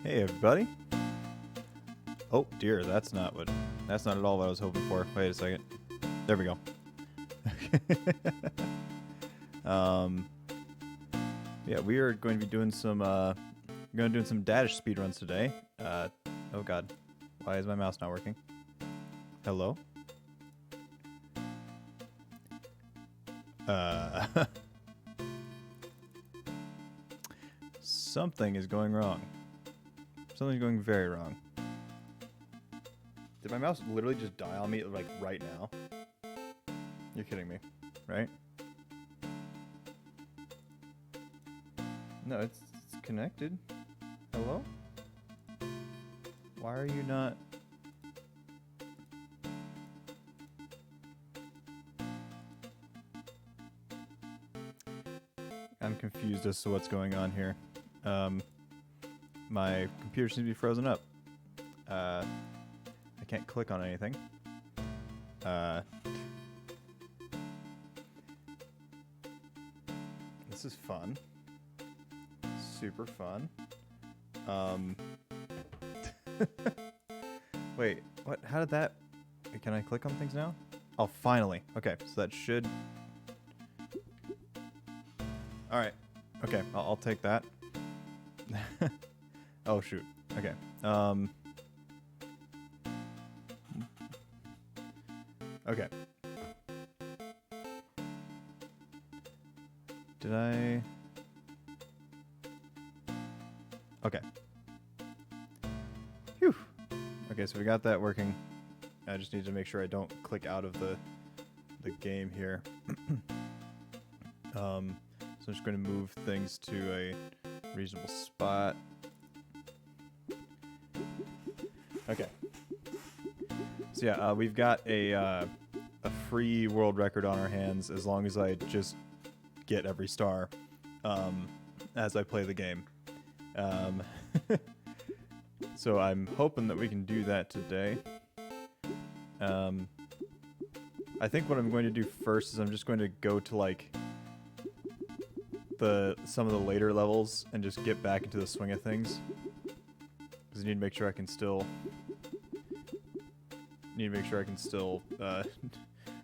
Hey everybody. Oh dear, that's not at all what I was hoping for. Wait a second. There we go. Yeah, we are going to be doing some some Dadish speedruns today. Oh god. Why is my mouse not working? Hello? Something is going wrong. Something's going very wrong. Did my mouse literally just die on me, like, right now? You're kidding me, right? No, it's connected. Hello? Why are you not... I'm confused as to what's going on here. My computer seems to be frozen up. I can't click on anything. This is fun. Super fun. Wait, what? How did that... Can I click on things now? Oh, finally. Okay, so that should... Alright. Okay, I'll take that. Oh, shoot. Okay. Okay. Did I... Okay. Phew. Okay, so we got that working. I just need to make sure I don't click out of the game here. So I'm just going to move things to a reasonable spot. Okay. So yeah, we've got a free world record on our hands as long as I just get every star as I play the game. So I'm hoping that we can do that today. I think what I'm going to do first is I'm just going to go to like some of the later levels and just get back into the swing of things. Because I need to make sure I can still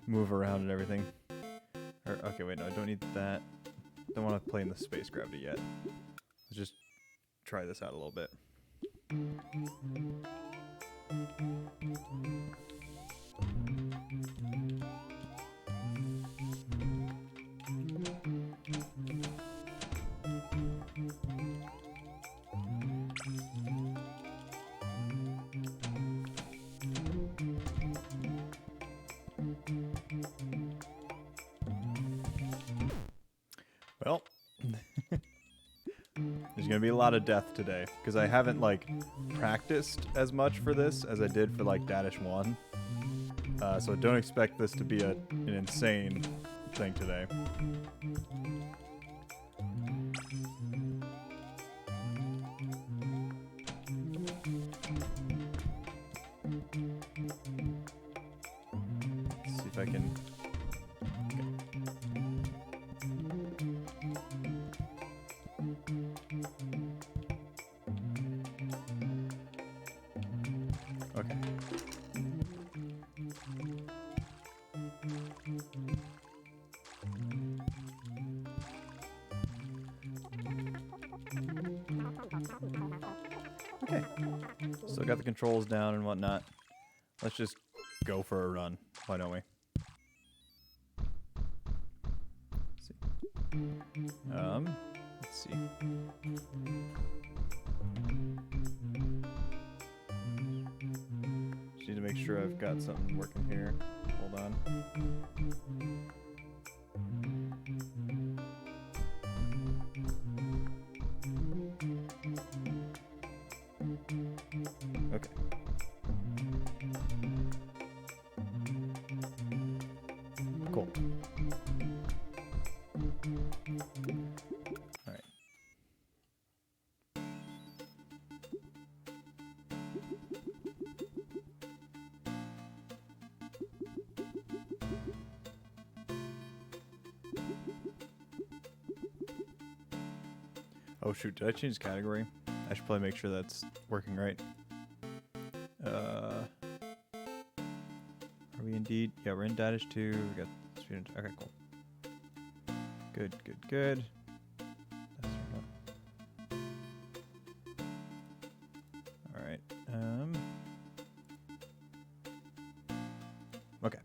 move around and everything. Okay, wait, no, I don't need that. Don't want to play in the space gravity yet. Let's just try this out a little bit. Well, there's gonna be a lot of death today because I haven't like practiced as much for this as I did for like Dadish 1. So don't expect this to be an insane thing today. Let's see if I can... Okay. Okay. Still got the controls down and whatnot. Let's just go for a run. Why don't we? Let's see. Just need to make sure I've got something working here. Hold on. Okay. Cool. All right. Oh shoot, did I change category? I should probably make sure that's working right. Are we indeed? Yeah, we're in Dadish 2. We got Speedrun. Okay, cool. Good, good, good. Alright. Okay.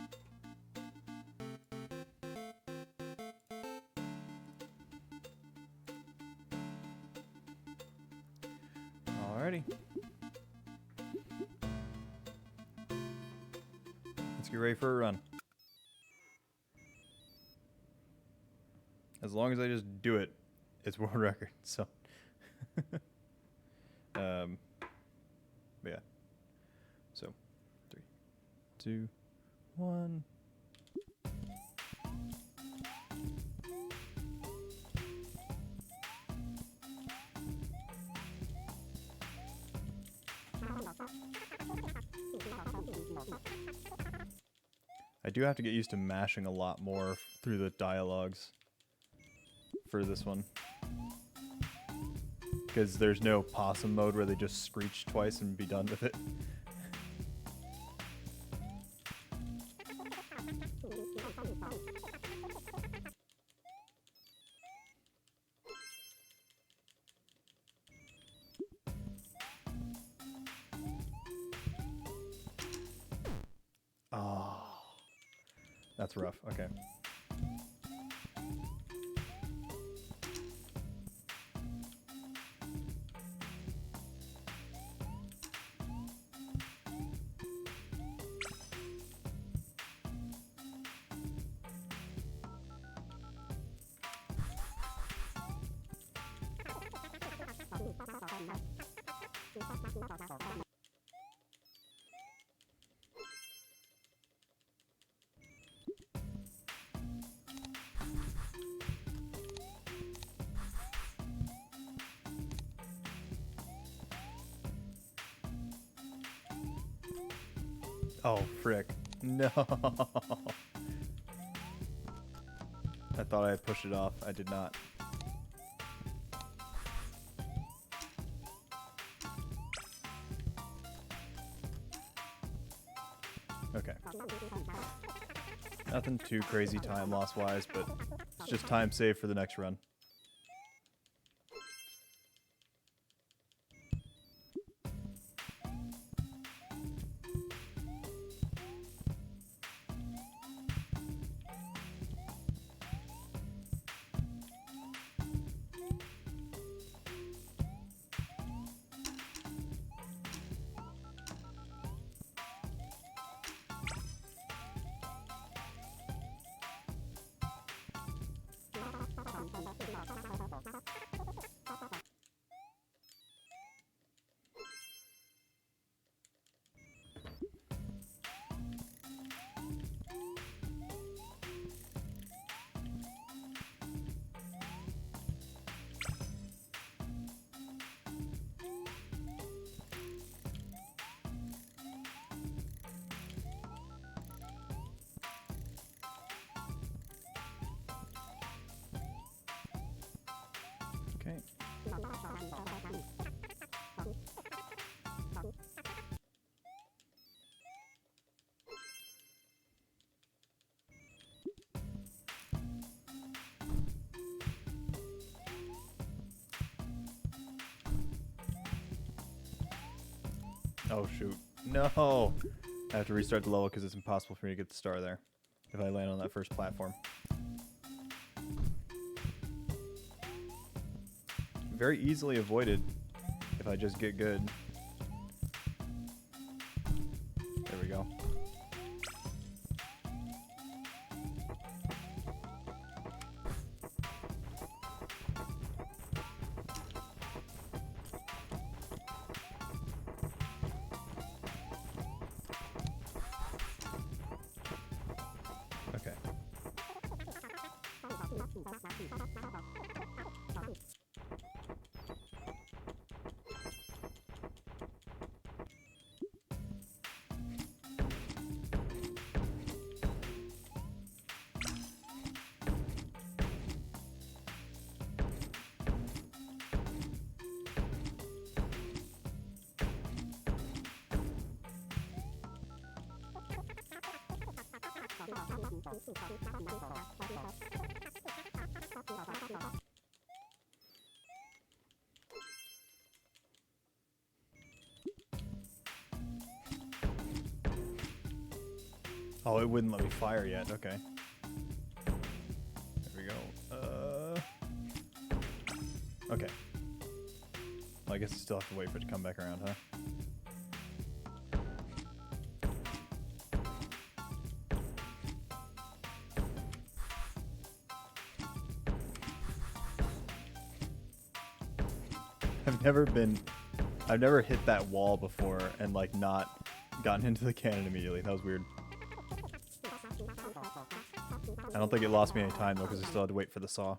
Alrighty. Let's get ready for a run. As long as I just do it, it's world record. So, but yeah. So, 3, 2, 1. I do have to get used to mashing a lot more through the dialogues for this one. Because there's no possum mode where they just screech twice and be done with it. Oh, that's rough. Okay. Oh, frick. No. I thought I had pushed it off. I did not. Okay. Nothing too crazy time loss wise, but it's just time saved for the next run. Okay. Oh shoot. No! I have to restart the level because it's impossible for me to get the star there if I land on that first platform. Very easily avoided if I just get good. There we go. Okay. Oh, it wouldn't let me fire yet. Okay. There we go. Okay. Well, I guess I still have to wait for it to come back around, huh? I've never hit that wall before and like not gotten into the cannon immediately. That was weird. I don't think it lost me any time though because I still had to wait for the saw.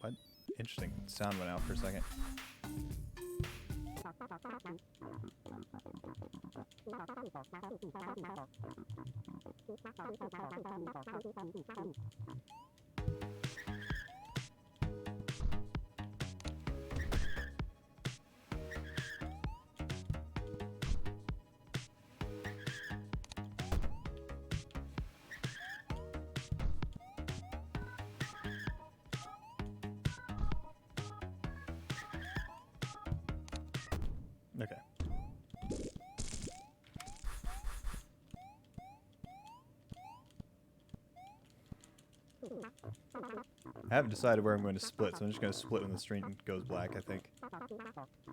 What? Interesting. Sound went out for a second. Okay. I haven't decided where I'm going to split, so I'm just going to split when the screen goes black, I think.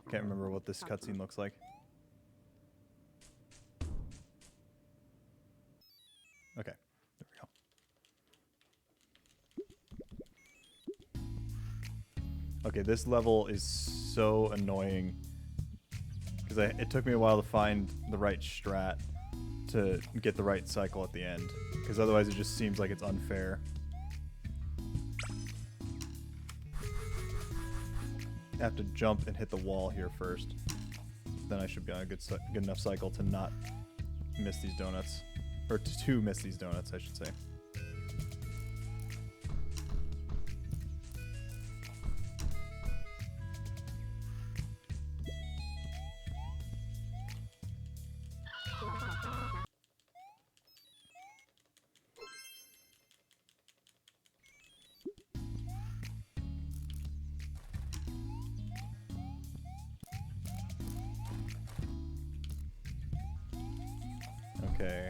Can't remember what this cutscene looks like. Okay, there we go. Okay, this level is so annoying because it took me a while to find the right strat to get the right cycle at the end, because otherwise it just seems like it's unfair. I have to jump and hit the wall here first. Then I should be on a good enough cycle to not miss these donuts. Or to miss these donuts, I should say. Okay.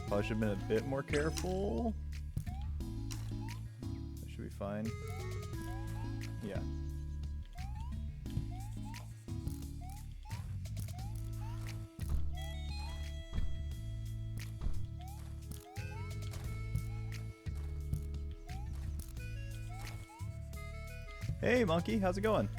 Probably should have been a bit more careful. That should be fine. Yeah. Hey, monkey, how's it going?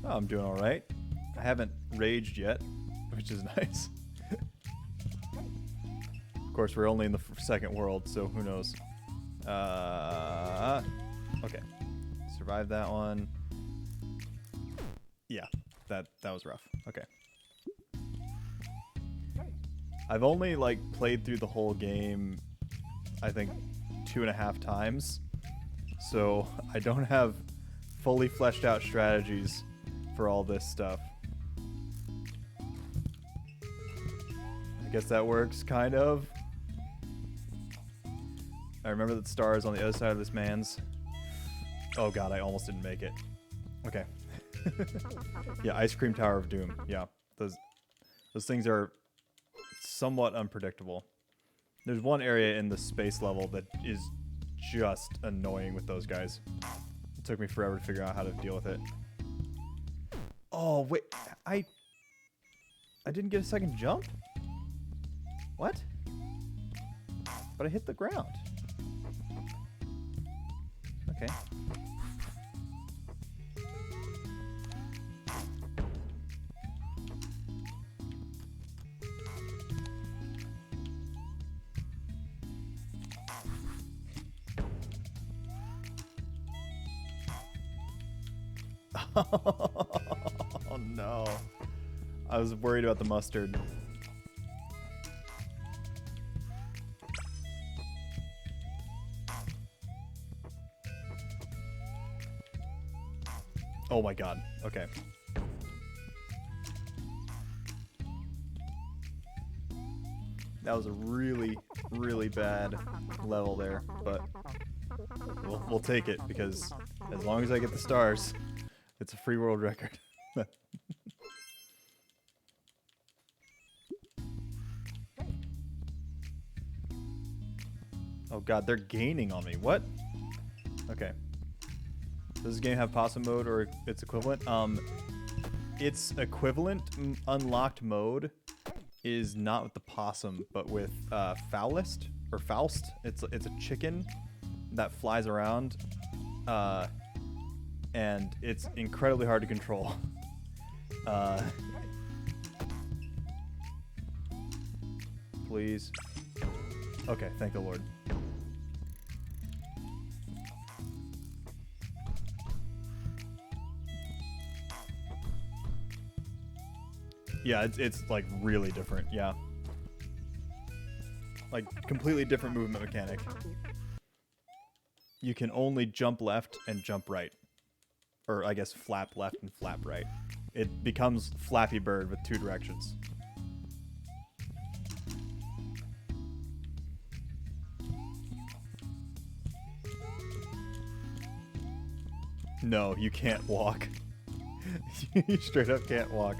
Oh, I'm doing all right. I haven't raged yet, which is nice. Of course, we're only in the second world, so who knows. Okay. Survived that one. Yeah, that was rough. Okay. I've only like played through the whole game, I think 2.5 times, so I don't have fully fleshed out strategies for all this stuff. I guess that works, kind of. I remember that the star is on the other side of this man's. Oh god, I almost didn't make it. Okay. Yeah, Ice Cream Tower of Doom. Yeah, those things are somewhat unpredictable. There's one area in the space level that is just annoying with those guys. It took me forever to figure out how to deal with it. Oh, wait. I didn't get a second jump? What? But I hit the ground. Okay. Oh no. I was worried about the mustard. Oh my god. Okay. That was a really, really bad level there, but we'll take it because as long as I get the stars, it's a free world record. Oh god, they're gaining on me. What? Okay. Does this game have possum mode or its equivalent? Its equivalent unlocked mode is not with the possum, but with Foulest or Faust. It's a chicken that flies around, and it's incredibly hard to control. Please. Okay, thank the Lord. Yeah, it's like really different, yeah. Like completely different movement mechanic. You can only jump left and jump right. Or I guess flap left and flap right. It becomes Flappy Bird with 2 directions. No, you can't walk. You straight up can't walk.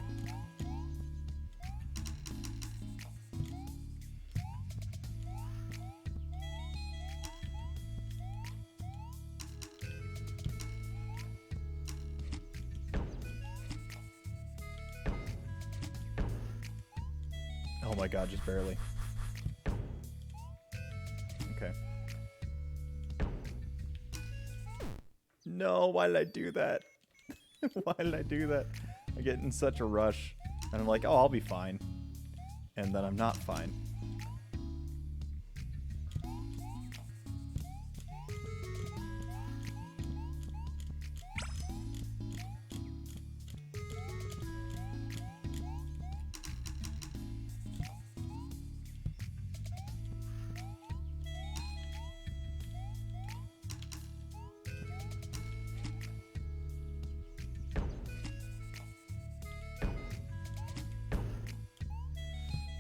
Oh my god, just barely. Okay. No, why did I do that? Why did I do that? I get in such a rush. And I'm like, oh, I'll be fine. And then I'm not fine.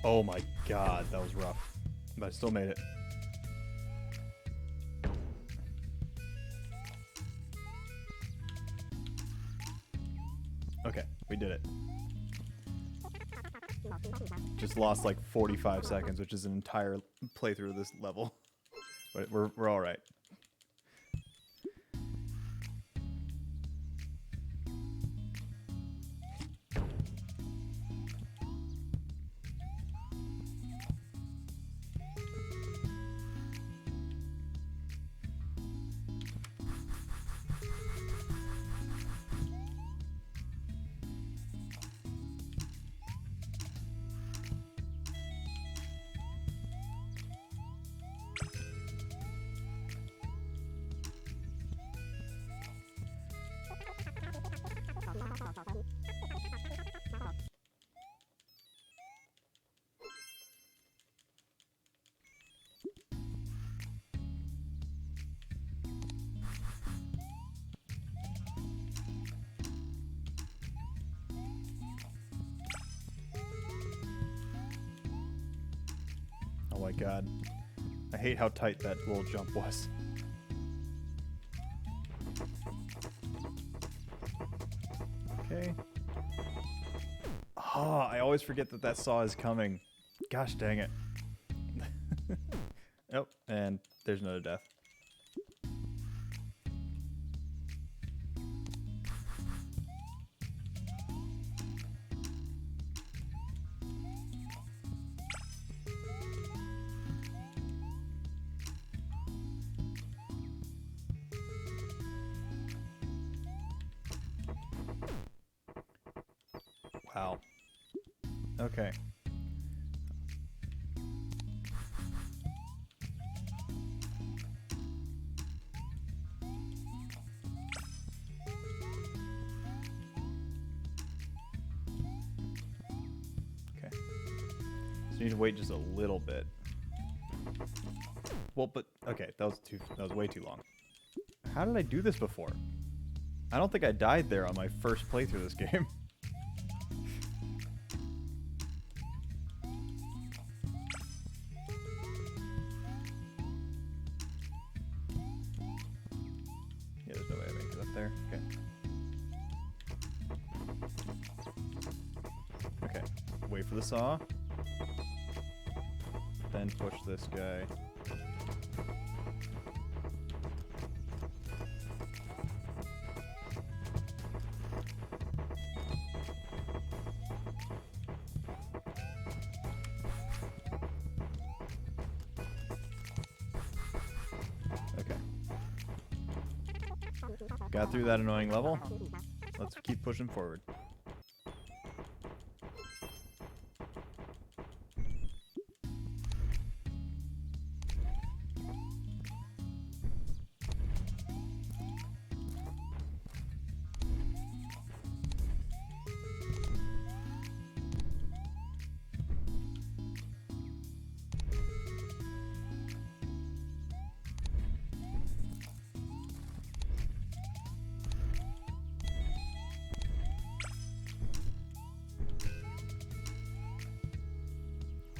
Oh my god, that was rough. But I still made it. Okay, we did it. Just lost like 45 seconds, which is an entire playthrough of this level. But we're all right. Oh my god. I hate how tight that little jump was. Okay. Oh, I always forget that that saw is coming. Gosh dang it. Oh, and there's another death. Wow. Okay. Okay. So you need to wait just a little bit. Well, but okay, that was way too long. How did I do this before? I don't think I died there on my first playthrough of this game. Yeah, there's no way I make it up there. Okay. Okay. Wait for the saw. Then push this guy. Got through that annoying level. Let's keep pushing forward.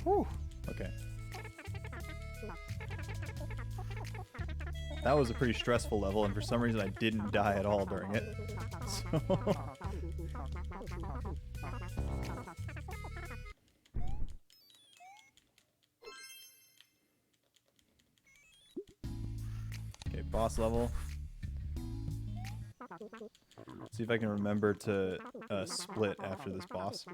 Whew. Okay. That was a pretty stressful level, and for some reason I didn't die at all during it. So okay, boss level. See if I can remember to split after this boss.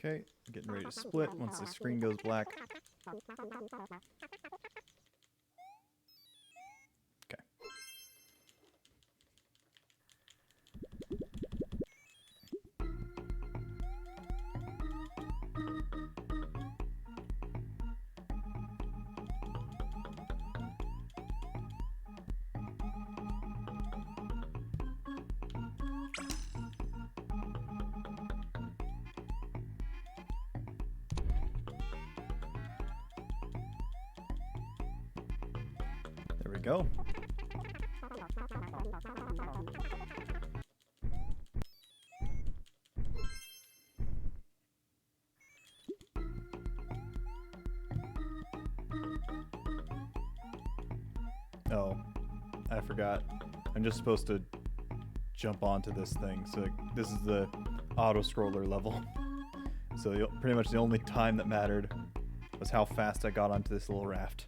Okay, getting ready to split once the screen goes black. Okay. There we go. Oh, I forgot. I'm just supposed to jump onto this thing. So this is the auto-scroller level. So pretty much the only time that mattered was how fast I got onto this little raft.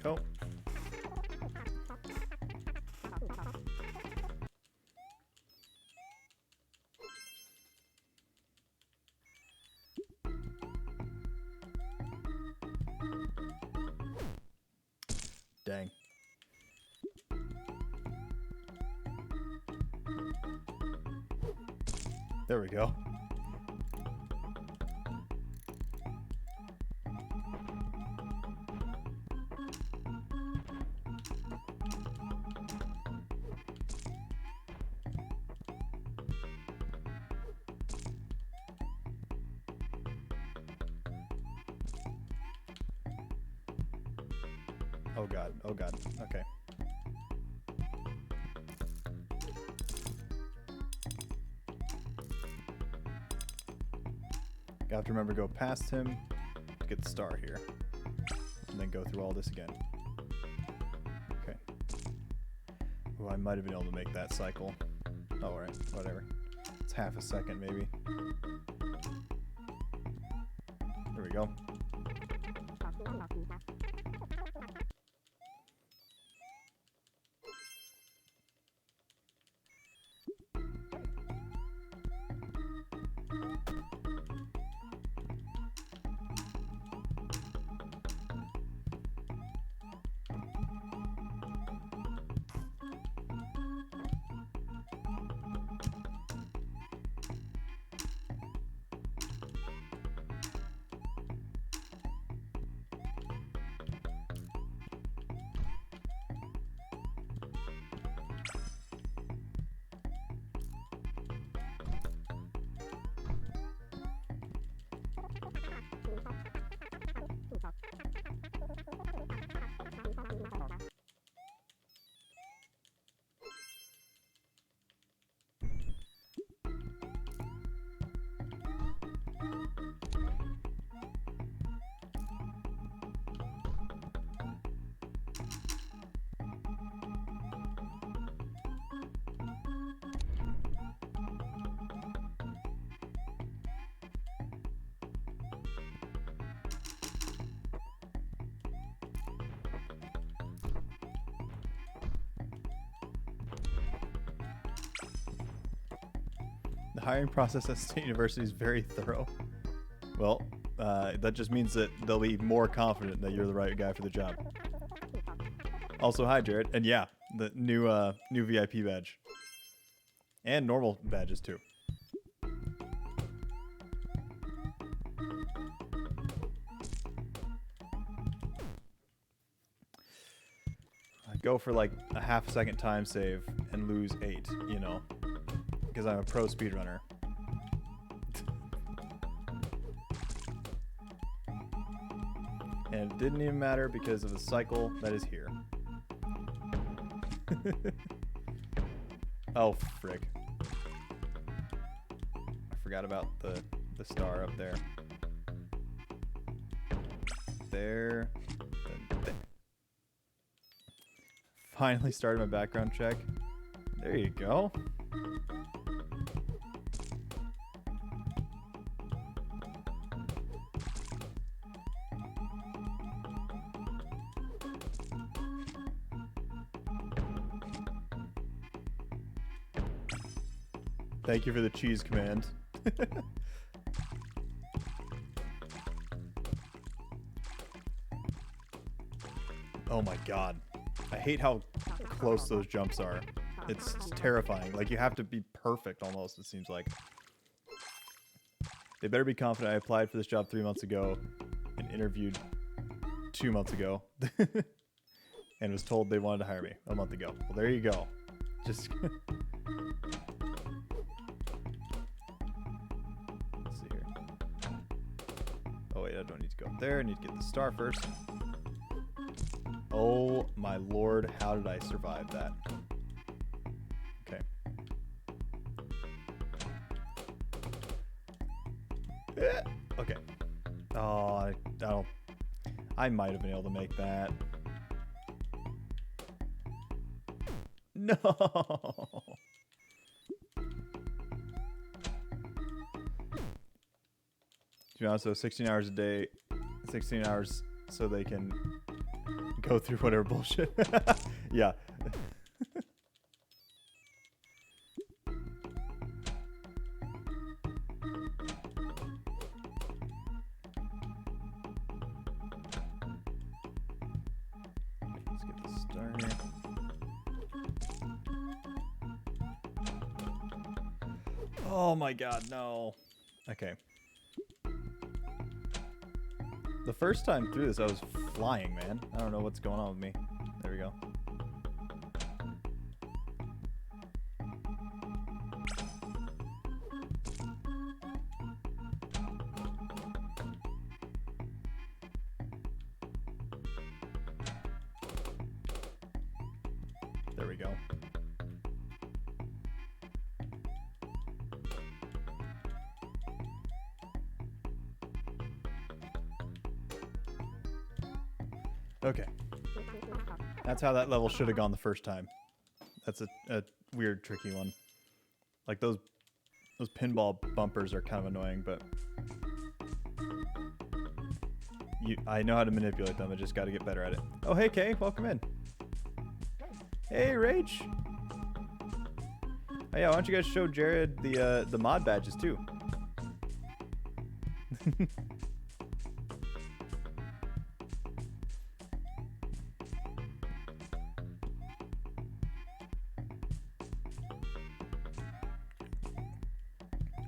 Go. Dang. There we go. Oh god, oh god. Okay. I have to remember to go past him to get the star here. And then go through all this again. Okay. Oh, I might have been able to make that cycle. Oh, alright, whatever. It's half a second, maybe. There we go. The hiring process at State University is very thorough. Well, that just means that they'll be more confident that you're the right guy for the job. Also, hi, Jared. And yeah, the new VIP badge. And normal badges, too. I go for like a half-second time save and lose 8, you know. Because I'm a pro speedrunner. And it didn't even matter because of the cycle that is here. Oh, frick. I forgot about the star up there. There. Then there. Finally started my background check. There you go. Thank you for the cheese command. Oh my god. I hate how close those jumps are. It's terrifying. Like, you have to be perfect almost, it seems like. They better be confident I applied for this job 3 months ago and interviewed 2 months ago and was told they wanted to hire me a month ago. Well, there you go. Just... Oh wait, I don't need to go up there. I need to get the star first. Oh my lord, how did I survive that? Okay. Okay. Oh, I might have been able to make that. No! To be honest, though, 16 hours a day, 16 hours so they can go through whatever bullshit. Yeah. Let's get this started. Oh my god, no. Okay. The first time through this, I was flying, man. I don't know what's going on with me. There we go. we go. Okay. That's how that level should have gone the first time. That's a weird, tricky one. Like those pinball bumpers are kind of annoying, but I know how to manipulate them. I just got to get better at it. Oh, hey, Kay. Welcome in. Hey, Rach. Oh, yeah, why don't you guys show Jared the mod badges, too?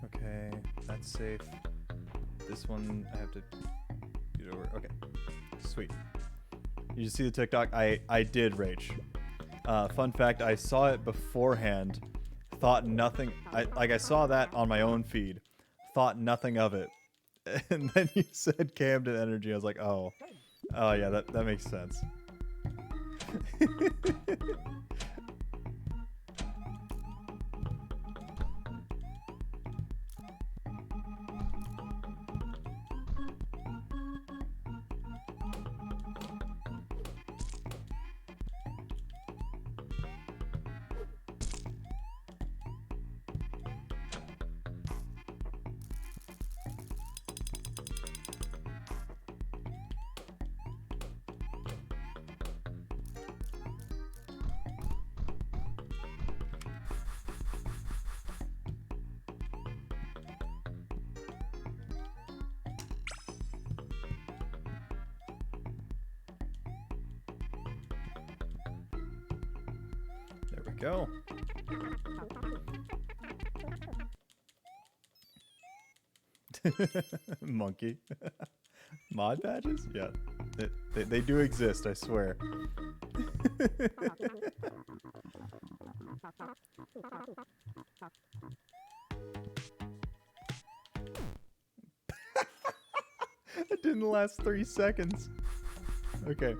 Okay, that's safe. This one, I have to get over. Okay, sweet. You just see the TikTok? I did Rach. Fun fact, I saw it beforehand, thought nothing. I saw that on my own feed, thought nothing of it. And then you said Camden Energy. I was like, oh yeah, that makes sense. Go. Monkey. Mod badges? Yeah. They do exist, I swear. It didn't last 3 seconds. Okay.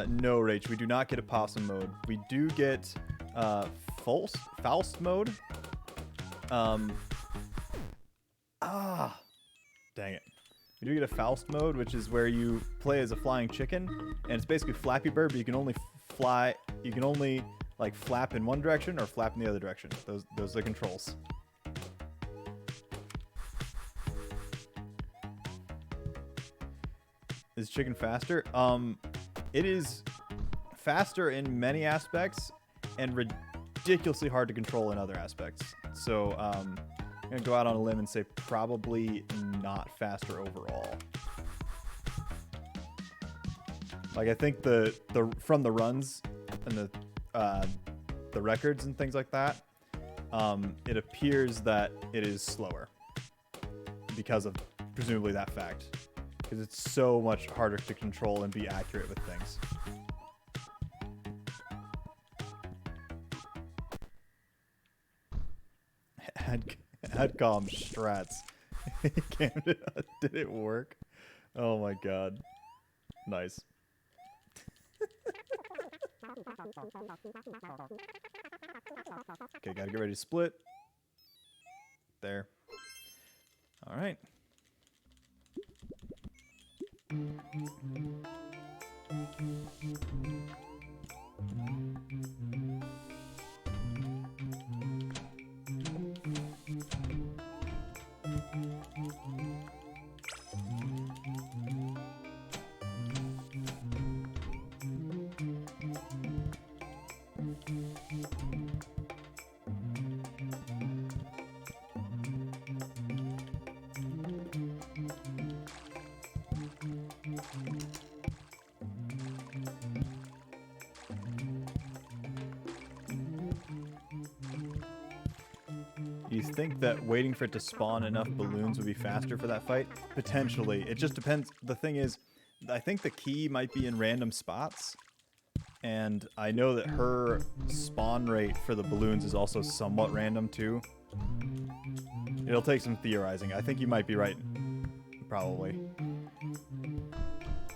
No, Rach, we do not get a possum mode. We do get Faust mode. Dang it. We do get a Faust mode, which is where you play as a flying chicken, and it's basically Flappy Bird, but you can only fly. You can only like flap in one direction or flap in the other direction. Those are the controls. Is chicken faster? It is faster in many aspects and ridiculously hard to control in other aspects. So I'm gonna go out on a limb and say probably not faster overall. Like I think the from the runs and the records and things like that, it appears that it is slower because of presumably that fact. Because it's so much harder to control and be accurate with things. Adcom strats. Did it work? Oh my god. Nice. Okay, gotta get ready to split. There. Alright. You think that waiting for it to spawn enough balloons would be faster for that fight? Potentially. It just depends. The thing is, I think the key might be in random spots. And I know that her spawn rate for the balloons is also somewhat random too. It'll take some theorizing. I think you might be right. Probably.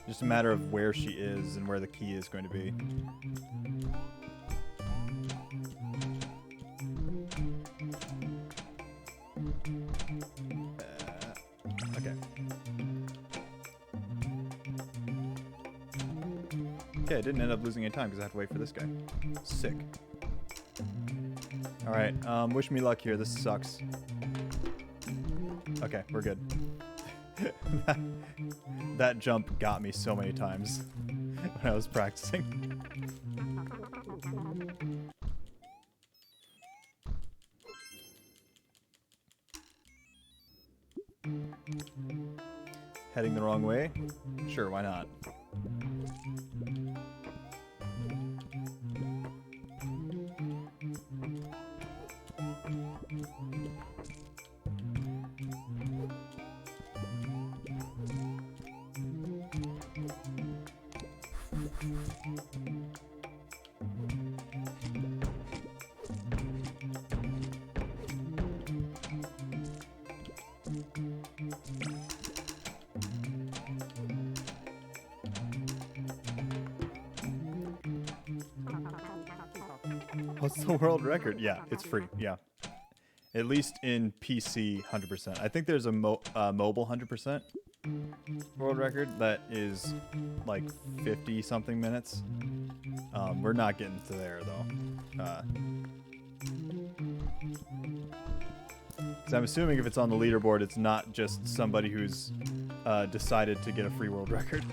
Just a matter of where she is and where the key is going to be. Okay. Okay, I didn't end up losing any time because I have to wait for this guy. Sick. Alright, wish me luck here. This sucks. Okay, we're good. That jump got me so many times when I was practicing. Heading the wrong way? Sure, why not? What's the world record? Yeah, it's free. Yeah. At least in PC, 100%. I think there's a mobile 100% world record that is like 50-something minutes. We're not getting to there, though. So I'm assuming if it's on the leaderboard, it's not just somebody who's decided to get a free world record.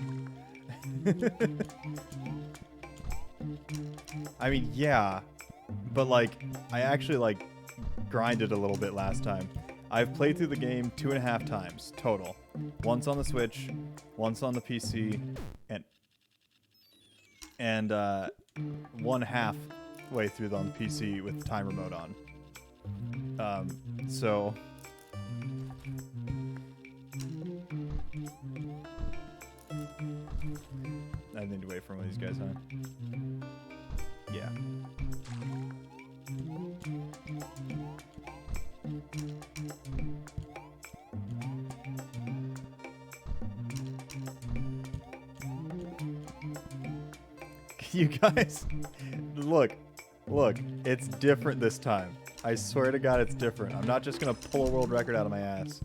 I mean, yeah. But, like, I actually, like, grinded a little bit last time. I've played through the game 2.5 times total. Once on the Switch, once on the PC, and one half way through on the PC with the timer mode on. So... I need to wait for one of these guys, huh? Yeah. You guys, look, it's different this time. I swear to God, it's different. I'm not just gonna pull a world record out of my ass.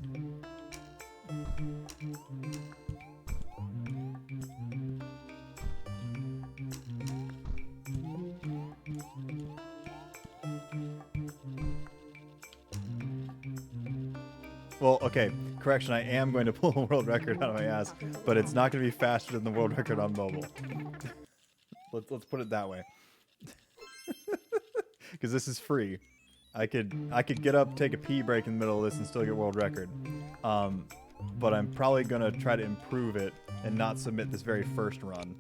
Well, okay, correction, I am going to pull a world record out of my ass, but it's not going to be faster than the world record on mobile. Let's put it that way. Because this is free. I could get up, take a pee break in the middle of this and still get world record. But I'm probably going to try to improve it and not submit this very first run.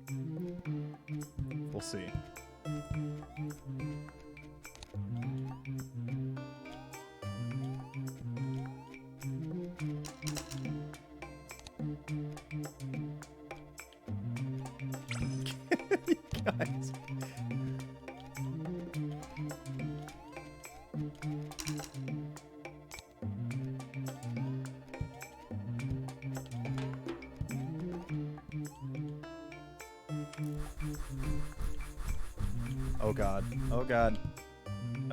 We'll see. Guys. Oh God. Oh God.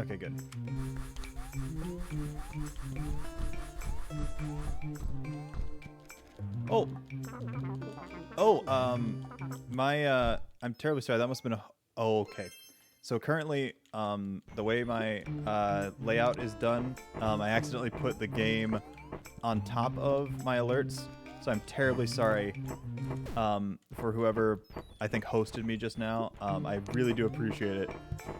Okay, good. Oh. Oh, I'm terribly sorry. That must have been a... Oh, okay. So currently, the way my layout is done, I accidentally put the game on top of my alerts. So I'm terribly sorry for whoever I think hosted me just now. I really do appreciate it,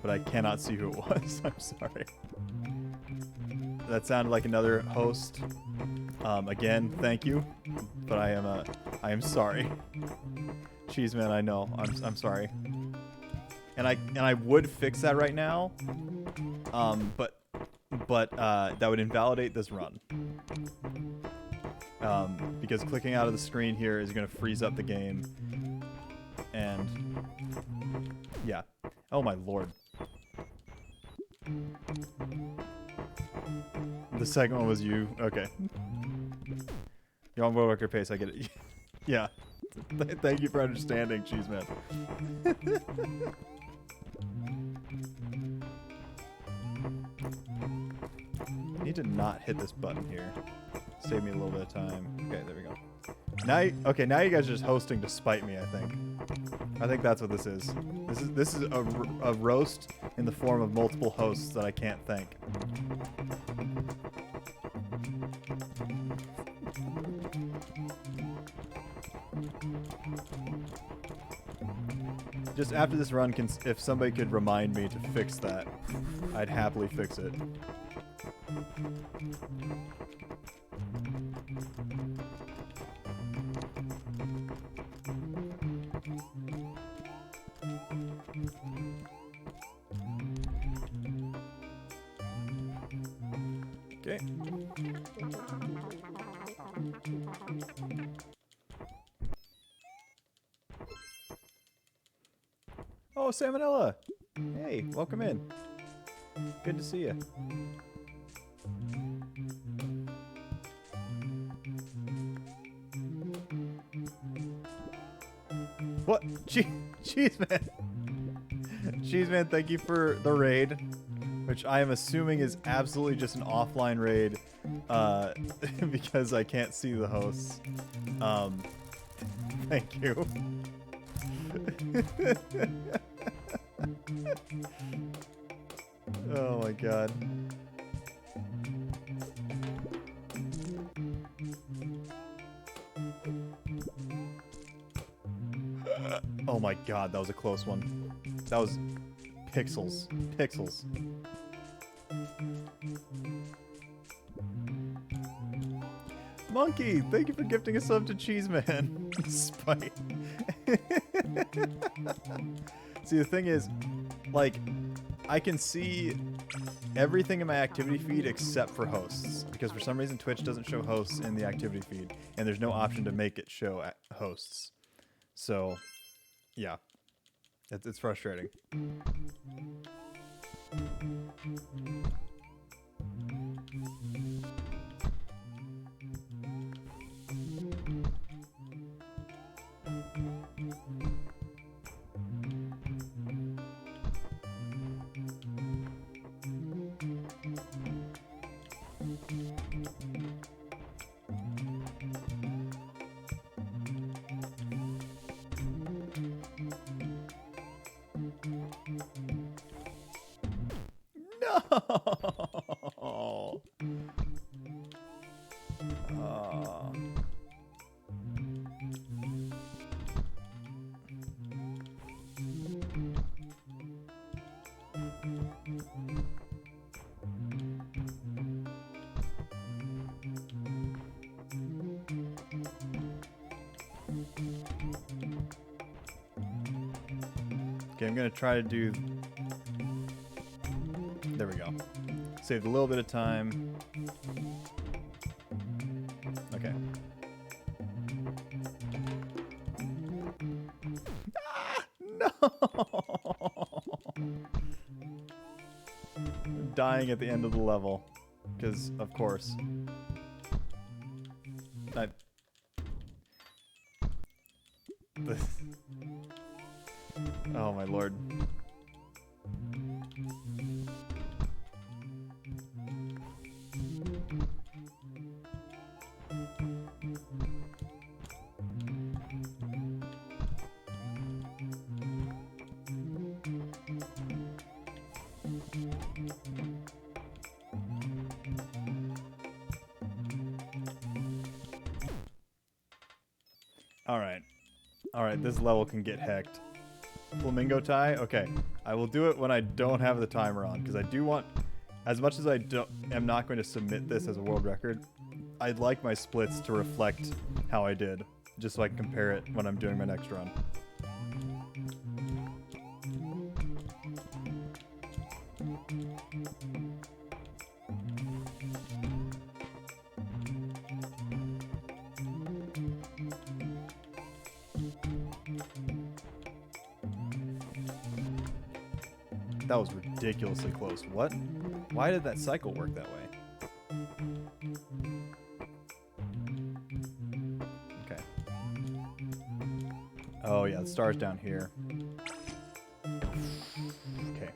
but I cannot see who it was. I'm sorry. That sounded like another host. Again, thank you, but I am sorry. Jeez, man, I know. I'm sorry. And I would fix that right now. But that would invalidate this run. Because clicking out of the screen here is going to freeze up the game. And Yeah. Oh my lord. The second one was you. Okay. You're on world record pace. I get it. Yeah. Thank you for understanding, Cheese Man. I need to not hit this button here. Save me a little bit of time. Okay, there we go. Okay, now you guys are just hosting to spite me, I think. I think that's what this is. This is a roast in the form of multiple hosts that I can't thank. Just after this run, if somebody could remind me to fix that, I'd happily fix it. Okay. Oh, Salmonella! Hey, welcome in. Good to see you. What? Cheese Man! Cheese Man, thank you for the raid, which I am assuming is absolutely just an offline raid, because I can't see the hosts. Thank you. Oh my god. Oh my god, that was a close one. That was pixels. Pixels. Monkey, thank you for gifting a sub to Cheese Man. Spite. See, the thing is, like, I can see everything in my activity feed except for hosts, because for some reason Twitch doesn't show hosts in the activity feed, and there's no option to make it show hosts. So, yeah, it's frustrating. No! Okay, I'm gonna try to do... There we go. Saved a little bit of time. Okay. Ah, no! I'm dying at the end of the level. Because, of course. Oh my lord. Alright. Alright, this level can get hecked. Flamingo tie? Okay. I will do it when I don't have the timer on, because I do want... As much as I am not going to submit this as a world record, I'd like my splits to reflect how I did, just so I can compare it when I'm doing my next run. That was ridiculously close. What? Why did that cycle work that way? Okay. Oh yeah, the star's down here. Okay.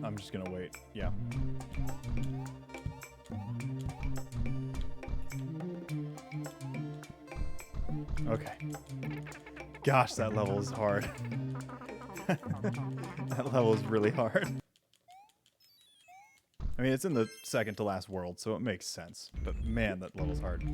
I'm just gonna wait. Yeah. Okay. Gosh, that level is hard. That level is really hard. I mean, it's in the second to last world, so it makes sense. But man, that level's hard.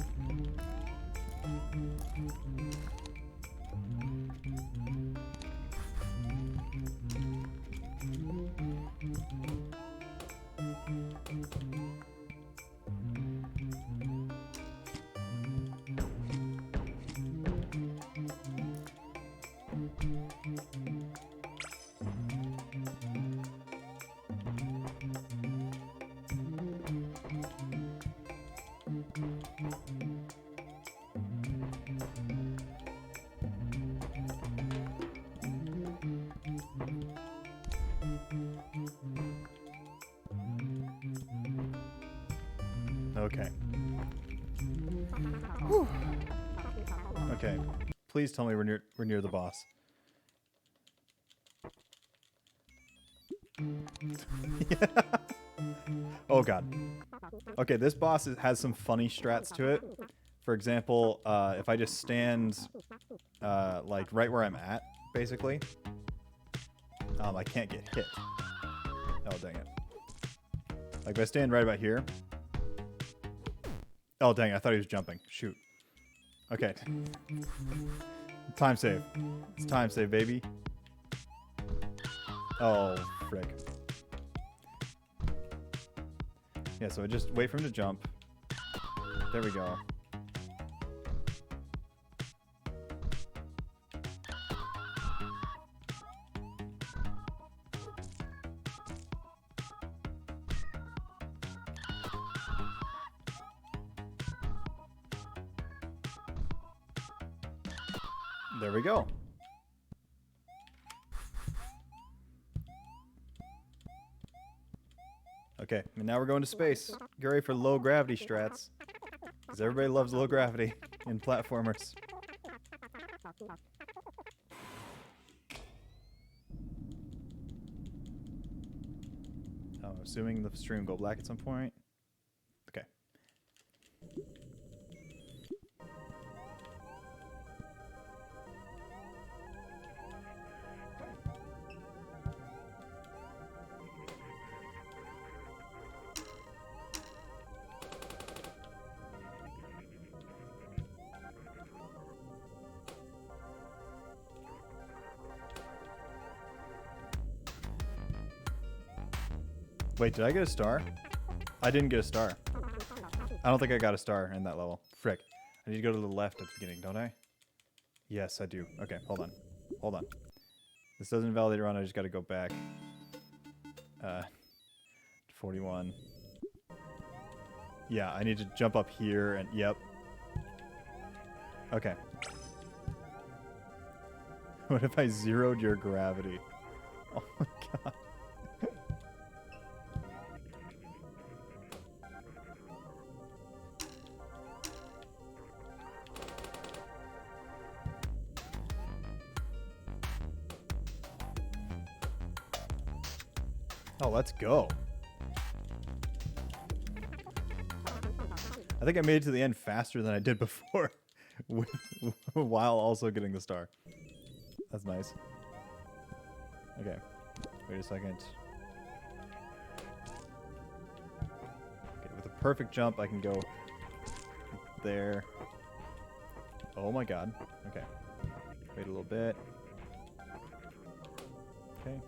Okay. Whew. Okay. Please tell me we're near the boss. Yeah. Oh god. Okay, this boss has some funny strats to it. For example, if I just stand like right where I'm at, basically, I can't get hit. Oh dang it. Like if I stand right about here. Oh dang, I thought he was jumping. Shoot. Okay. Time save. It's time save, baby. Oh, frick. Yeah, so I just wait for him to jump. There we go. There we go. Okay, and now we're going to space. Get ready for low gravity strats. Because everybody loves low gravity in platformers. I'm assuming the stream will go black at some point. Okay. Wait, did I get a star? I didn't get a star. I don't think I got a star in that level. Frick. I need to go to the left at the beginning, don't I? Yes, I do. Okay, hold on. Hold on. This doesn't invalidate a run, I just gotta go back. 41. Yeah, I need to jump up here and... Yep. Okay. What if I zeroed your gravity? Oh my god. Oh, let's go. I think I made it to the end faster than I did before, while also getting the star. That's nice. Okay, wait a second. Okay, with a perfect jump, I can go there. Oh my god. Okay, wait a little bit. Okay.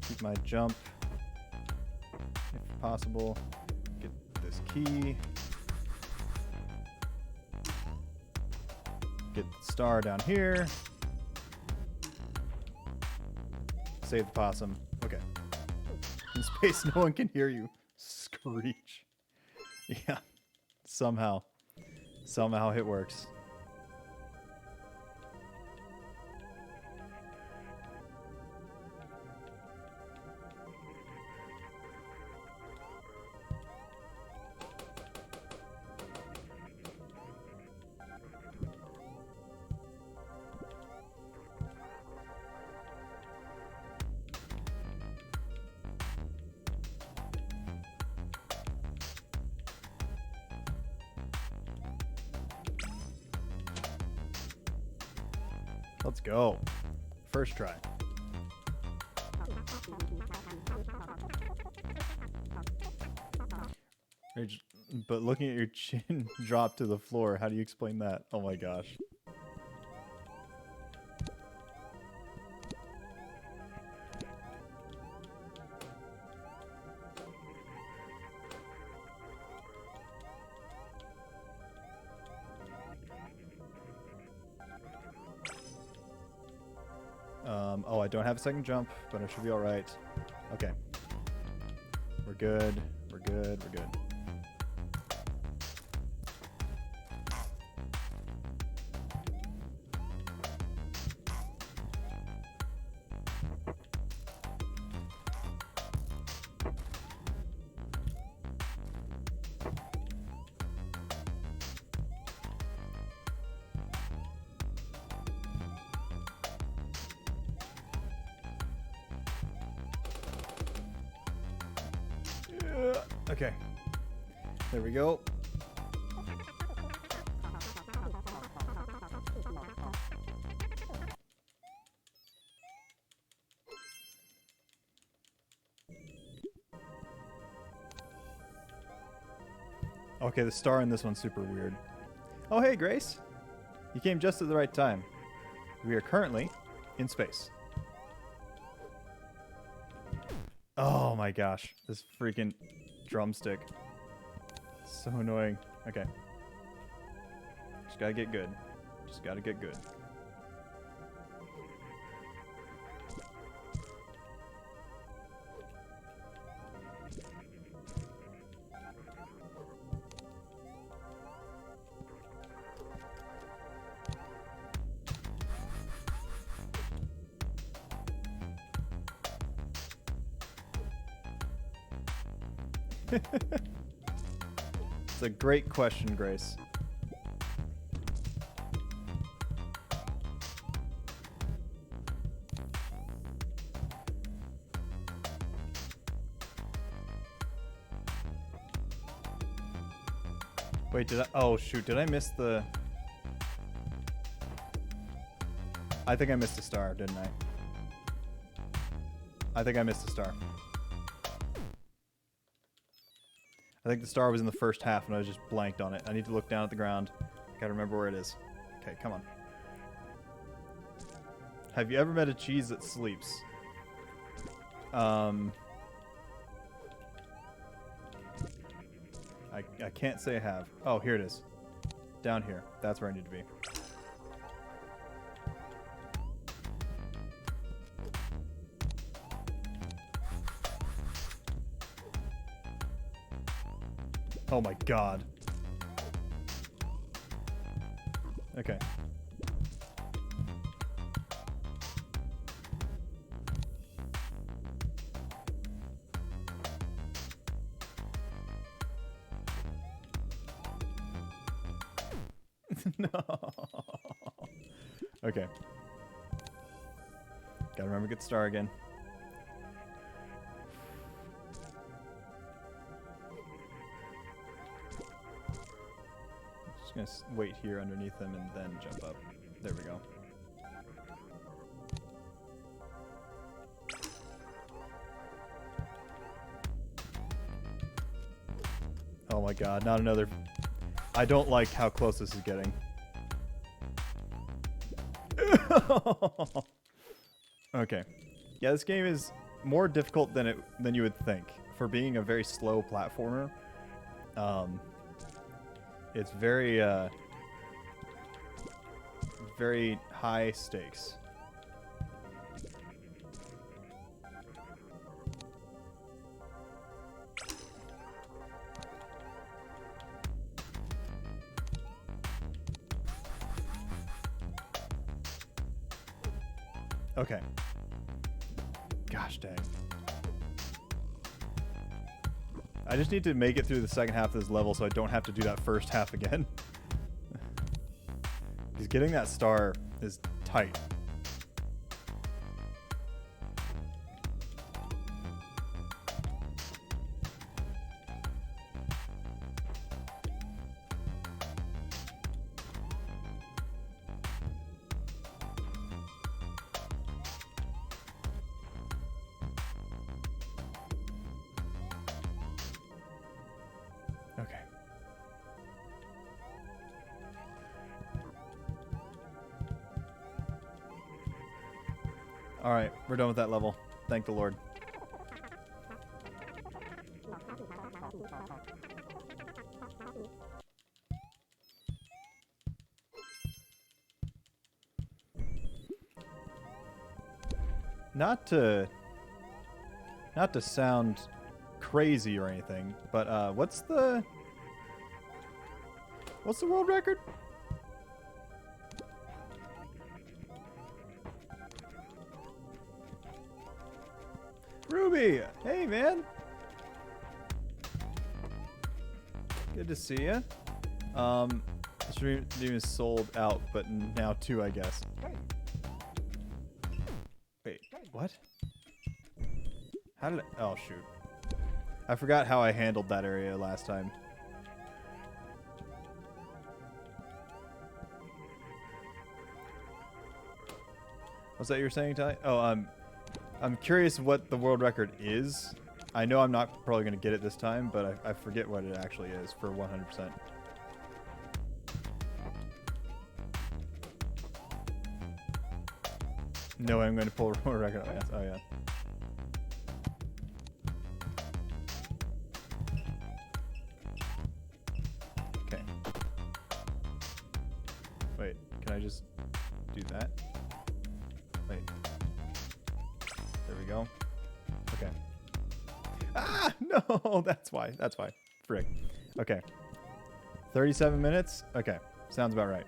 Keep my jump, if possible. Get this key. Get the star down here. Save the possum. Okay. In space, no one can hear you. Screech. Yeah. Somehow. Somehow it works. Let's go. First try. But looking at your chin drop to the floor, how do you explain that? Oh my gosh. Oh, I don't have a second jump, but I should be alright. Okay. We're good. We're good. We're good. Okay. There we go. Okay, the star in this one's super weird. Oh, hey, Grace. You came just at the right time. We are currently in space. Oh my gosh. This freaking drumstick. So annoying. Okay. Just gotta get good. Just gotta get good. It's a great question, Grace. Wait, did I? Oh, shoot. Did I miss the... I think I missed a star, didn't I? I think I missed a star. I think the star was in the first half and I was just blanked on it. I need to look down at the ground. Gotta remember where it is. Okay, come on. Have you ever met a cheese that sleeps? I can't say I have. Oh, here it is. Down here. That's where I need to be. Oh my god. Okay. No. Okay. Gotta remember to get the star again. Gonna wait here underneath them and then jump up. There we go. Oh my god, not another... I don't like how close this is getting. Okay. Yeah, this game is more difficult than you would think. For being a very slow platformer. It's very, very high stakes. Okay. Gosh dang. I just need to make it through the second half of this level so I don't have to do that first half again. Because getting that star is tight. Okay. All right, we're done with that level. Thank the Lord. Not to sound crazy or anything, but what's the world record? Ruby, hey man. Good to see ya. The stream is sold out, but now too, I guess. Wait, what? How did I, oh shoot. I forgot how I handled that area last time. What's that you were saying, Ty? Oh, I'm curious what the world record is. I know I'm not probably going to get it this time, but I forget what it actually is for 100%. No, I'm going to pull a world record. Oh, yes. Oh, yeah. Okay. Wait, can I just do that? Wait. There we go. Okay. Ah, no, that's why. That's why. Frick. Okay. 37 minutes? Okay. Sounds about right.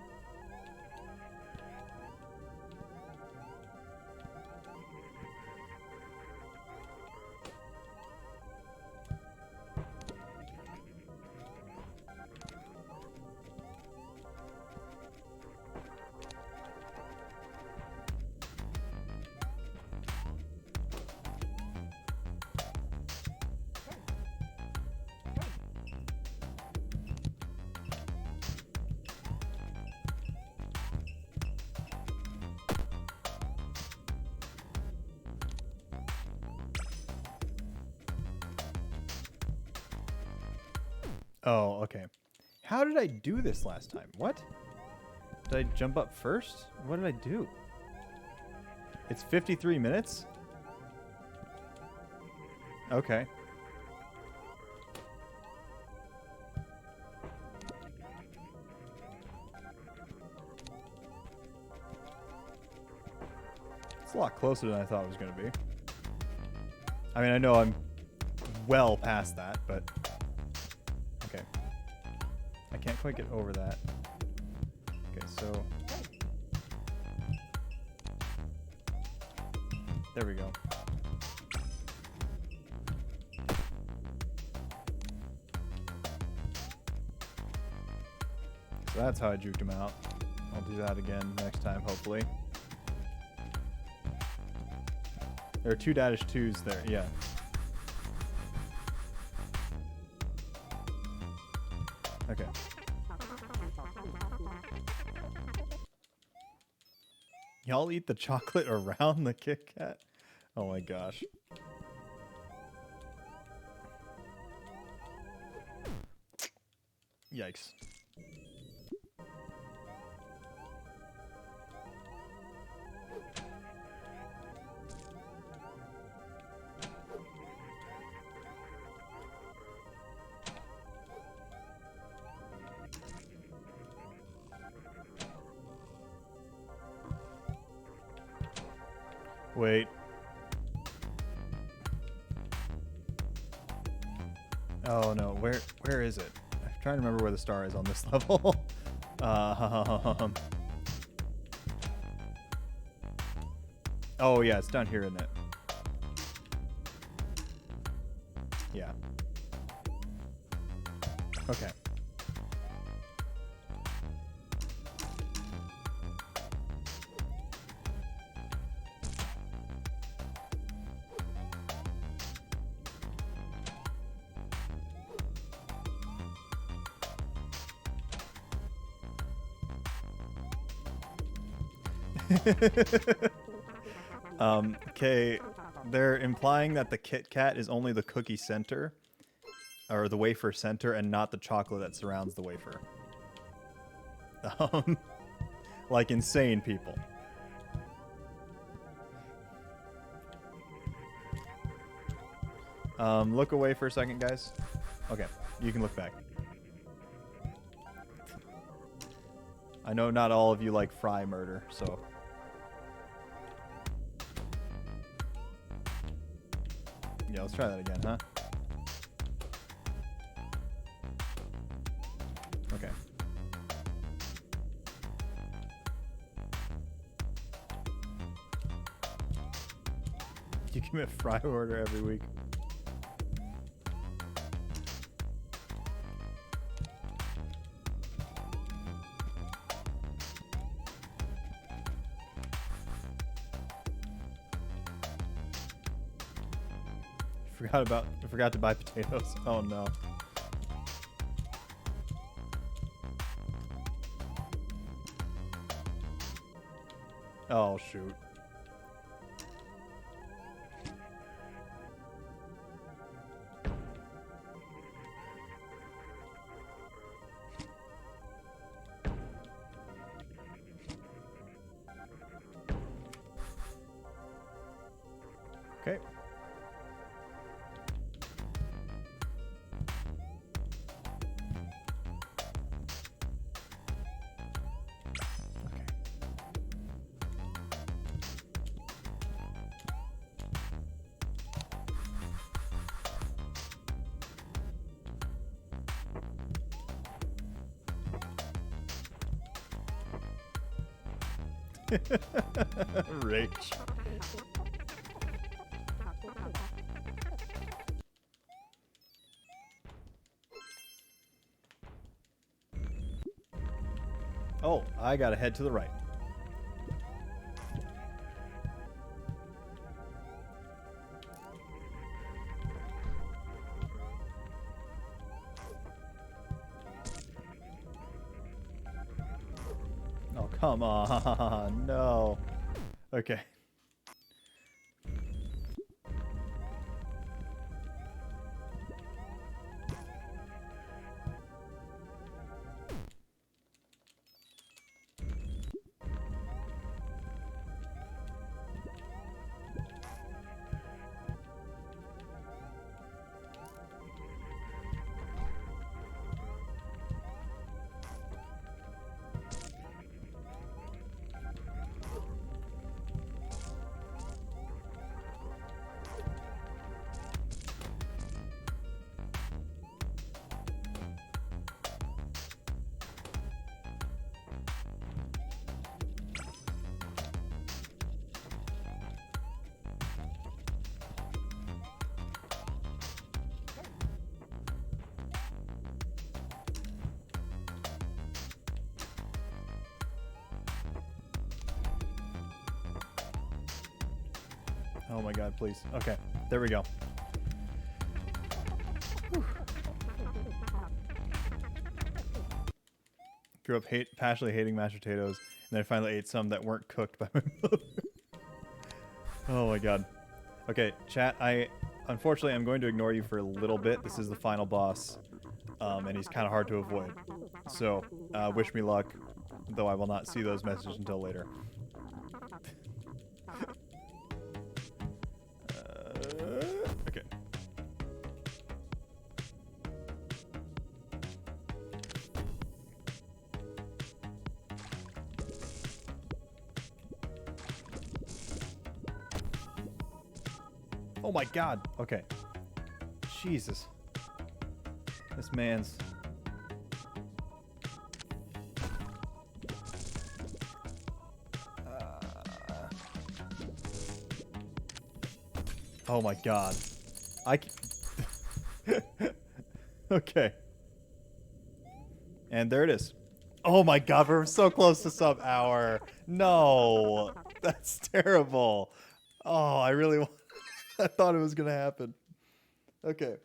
Oh, okay. How did I do this last time? What? Did I jump up first? What did I do? It's 53 minutes? Okay. It's a lot closer than I thought it was going to be. I mean, I know I'm well past that, but... Okay. I can't quite get over that. Okay, so... There we go. So that's how I juked him out. I'll do that again next time, hopefully. There are 2 Dadish 2s there, yeah. Okay. Y'all eat the chocolate around the Kit Kat? Oh my gosh. Yikes. Wait. Oh no, where is it? I'm trying to remember where the star is on this level. Oh yeah, it's down here, isn't it? Yeah. Okay. Okay, they're implying that the Kit Kat is only the cookie center, or the wafer center, and not the chocolate that surrounds the wafer. Like insane people. Look away for a second, guys. Okay, you can look back. I know not all of you like fry murder, so... Yeah, let's try that again, huh? Okay. You commit fry order every week. I forgot to buy potatoes. Oh no. Oh shoot. Okay. Rage. Oh, I gotta head to the right. Oh, come on. No. Okay. Oh my god, please. Okay, there we go. Whew. Grew up passionately hating mashed potatoes, and then I finally ate some that weren't cooked by my mother. Oh my god. Okay, chat, unfortunately I'm going to ignore you for a little bit. This is the final boss, and he's kind of hard to avoid. So, wish me luck, though I will not see those messages until later. Okay. Oh my god. Okay. Jesus. This man's... Oh my god. Okay. And there it is. Oh my god, we're so close to sub hour. No. That's terrible. Oh, I really I thought it was going to happen. Okay.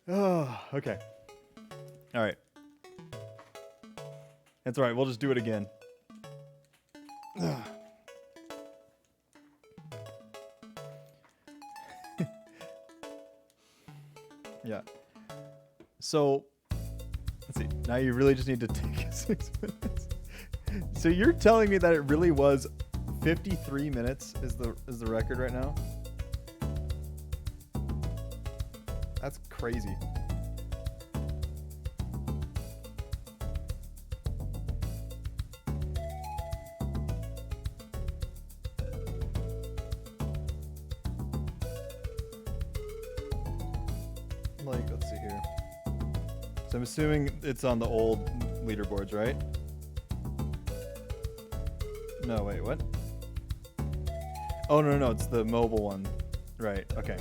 Oh, okay. All right. That's all right. We'll just do it again. Yeah. So, let's see. Now you really just need to take 6 minutes. So you're telling me that it really was 53 minutes is the record right now? That's crazy. Like, let's see here. So I'm assuming it's on the old leaderboards, right? No, wait, what? Oh, no, it's the mobile one. Right, okay.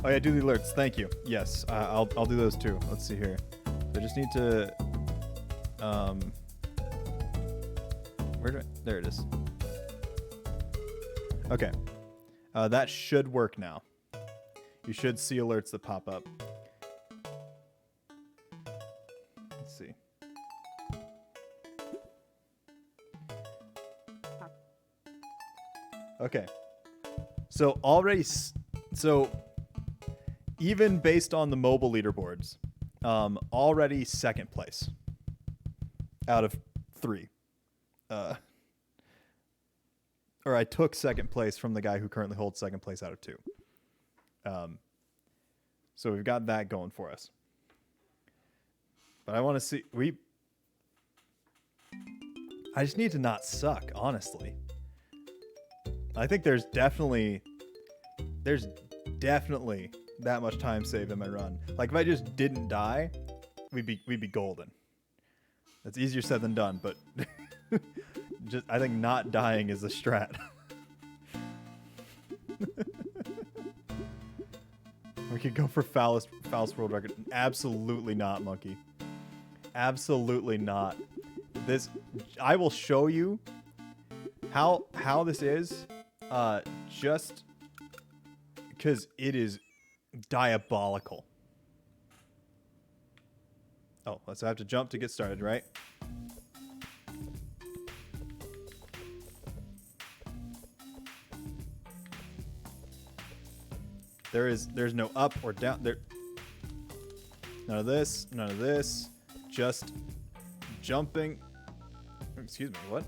Oh yeah, do the alerts. Thank you. Yes, I'll do those too. Let's see here. So I just need to there it is. Okay. That should work now. You should see alerts that pop up. Let's see. Okay. So even based on the mobile leaderboards, already second place out of 3. Or I took second place from the guy who currently holds second place out of 2. So we've got that going for us. But I want to see I just need to not suck, honestly. I think there's definitely that much time saved in my run. Like if I just didn't die, we'd be golden. That's easier said than done, but I think not dying is a strat. We could go for foulest world record. Absolutely not, monkey. Absolutely not. I will show you how this is, just because it is diabolical. Oh, let's have to jump to get started, right? There's no up or down there. None of this. Just jumping. Excuse me, what?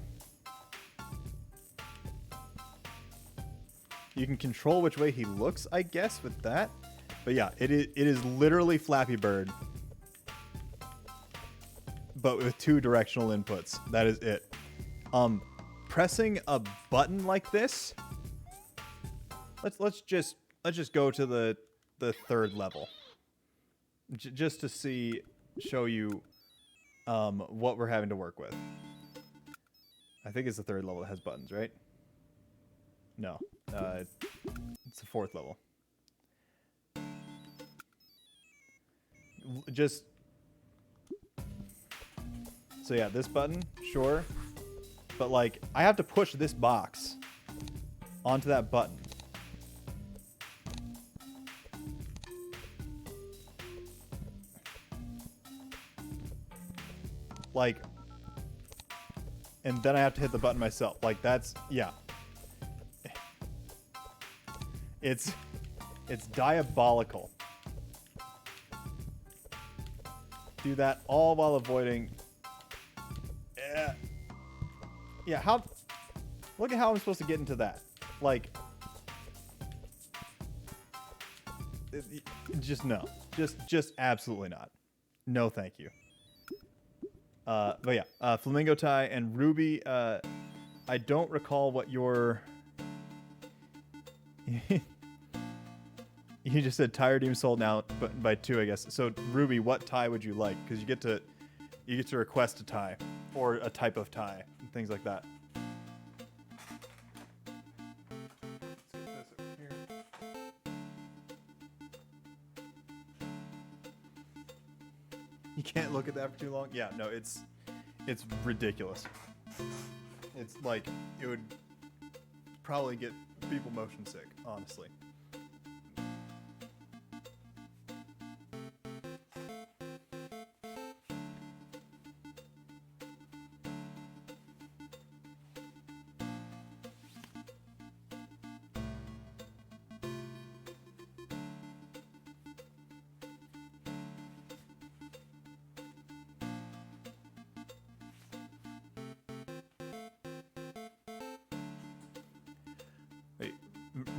You can control which way he looks, I guess, with that. But yeah, it is literally Flappy Bird, but with 2 directional inputs. That is it. Pressing a button like this. Let's just go to the 3rd level, just to show you what we're having to work with. I think it's the 3rd level that has buttons, right? No, it's the 4th level. So yeah, this button, sure, but like I have to push this box onto that button. Like, and then I have to hit the button myself. Like that's, yeah. It's diabolical. Do that all while avoiding. Yeah, look at how I'm supposed to get into that. Like, just no. Just absolutely not. No, thank you. But yeah, Flamingo Tie and Ruby, I don't recall what your... You just said Tie Redeem sold now, but by 2, I guess. So Ruby, what tie would you like? Because you get to request a tie or a type of tie and things like that. You can't look at that for too long. Yeah, no, it's ridiculous. It's like it would probably get people motion sick, honestly. Wait,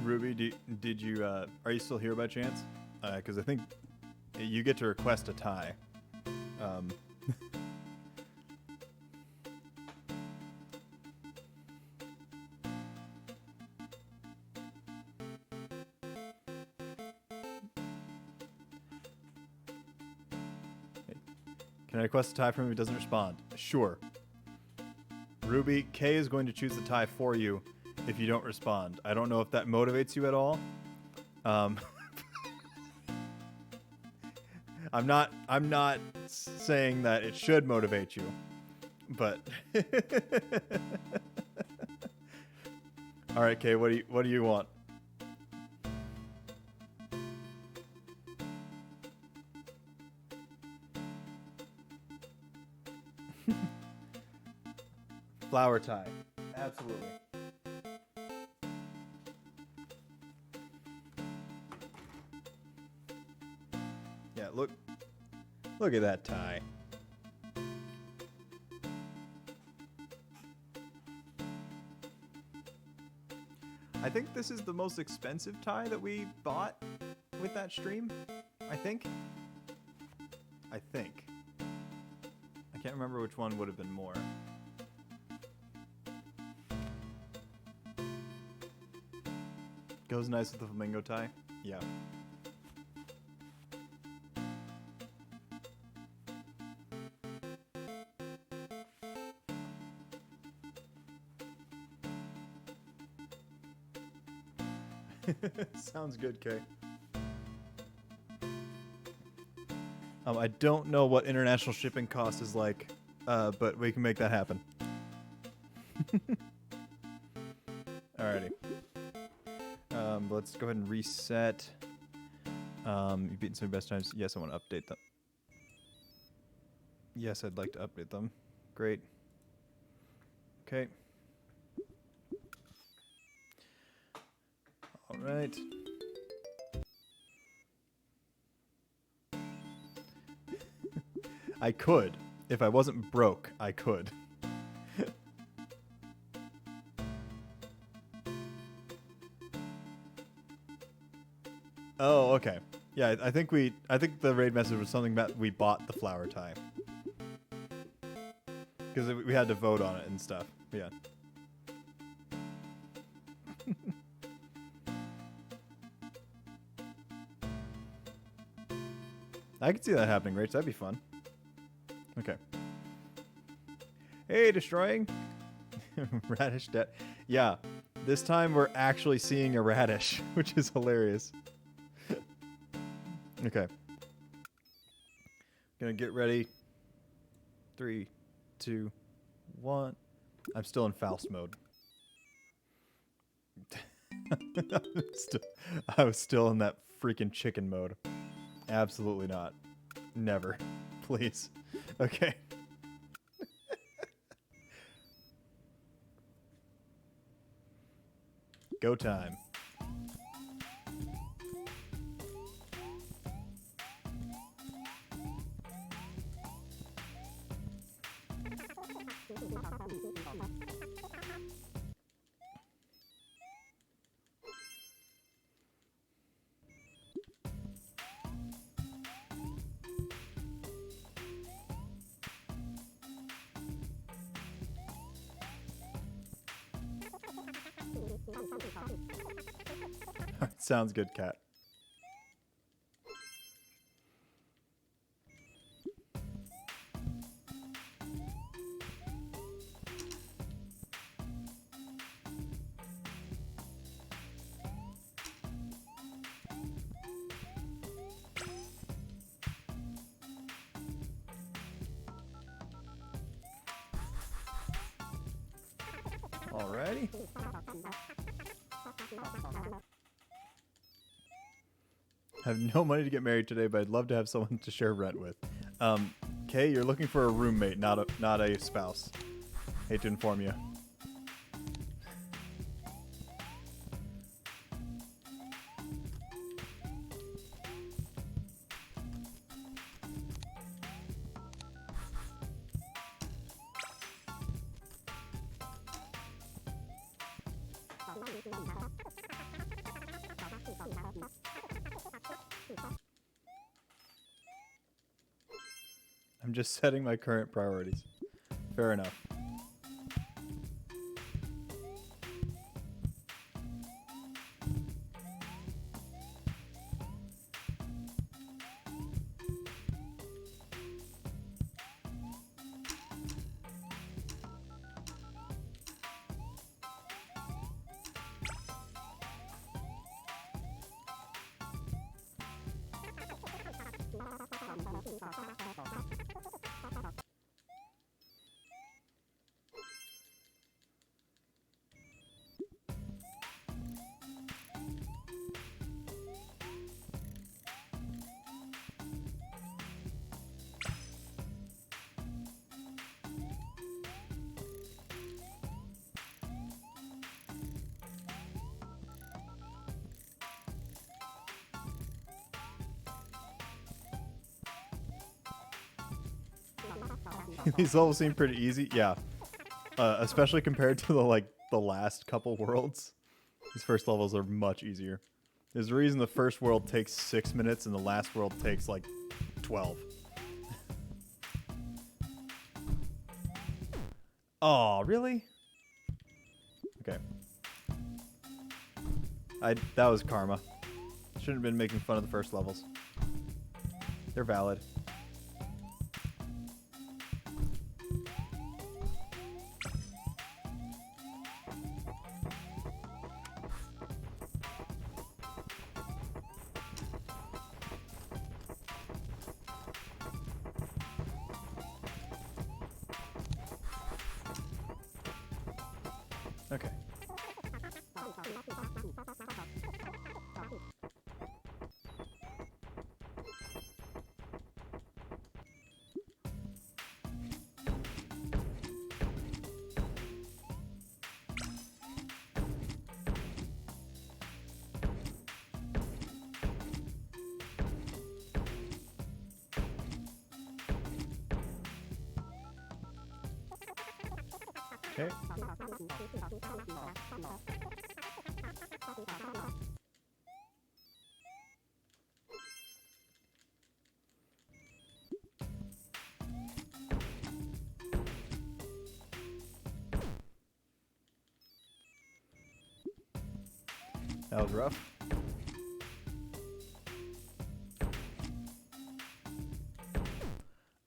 Ruby, did you are you still here by chance? Because I think you get to request a tie. Can I request a tie from him if he doesn't respond? Sure. Ruby, Kay is going to choose the tie for you if you don't respond. I don't know if that motivates you at all. I'm not saying that it should motivate you, but all right, Kay, what do you want? Flower tie. Absolutely. Yeah, look at that tie. I think this is the most expensive tie that we bought with that stream. I think. I can't remember which one would have been more. Goes nice with the flamingo tie. Yeah. Sounds good, Kay. I don't know what international shipping cost is like, but we can make that happen. Alrighty. Let's go ahead and reset. You've beaten some of your best times. Yes, I want to update them. Yes, I'd like to update them. Great. Okay. All right. I could. If I wasn't broke, I could. Oh, okay. Yeah, I think the raid message was something that we bought the flower tie. Because we had to vote on it and stuff. Yeah. I could see that happening, Rach. That'd be fun. Okay. Hey, destroying. Radish debt. Yeah, this time we're actually seeing a radish, which is hilarious. Okay. Gonna get ready. 3, 2, 1. I'm still in Faust mode. I was still in that freaking chicken mode. Absolutely not. Never. Please. Okay. Go time. Sounds good, Cat. Alrighty. I have no money to get married today, but I'd love to have someone to share rent with. Kay, you're looking for a roommate, not a spouse. Hate to inform you. I'm just setting my current priorities. Fair enough. These levels seem pretty easy. Yeah. Especially compared to the last couple worlds. These first levels are much easier. There's a reason the first world takes 6 minutes and the last world takes like 12. Oh, really? Okay. That was karma. Shouldn't have been making fun of the first levels. They're valid. Okay. Okay. That was rough.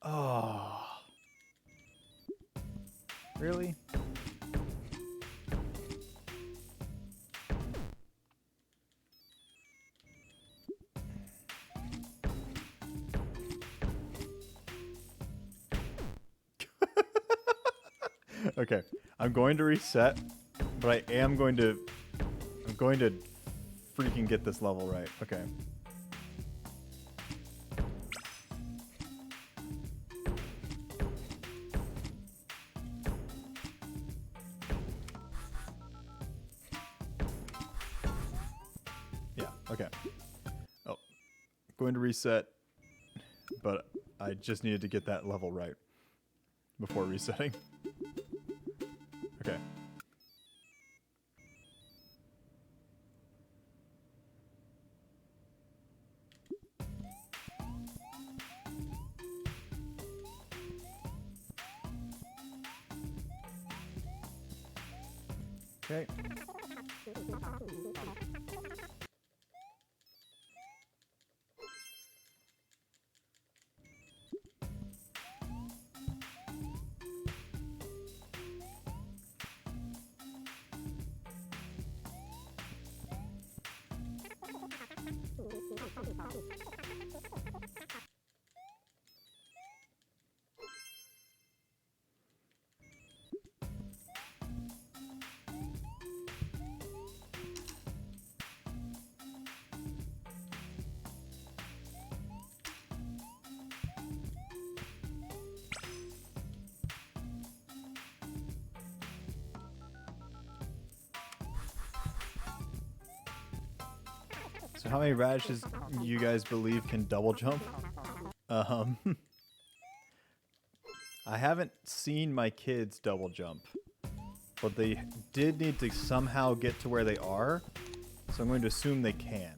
Oh. Really? Okay. I'm going to reset, but I'm going to freaking get this level right. Okay. Yeah, okay. Oh. Going to reset, but I just needed to get that level right before resetting. Okay. Okay. So how many radishes you guys believe can double jump? I haven't seen my kids double jump, but they did need to somehow get to where they are, so I'm going to assume they can.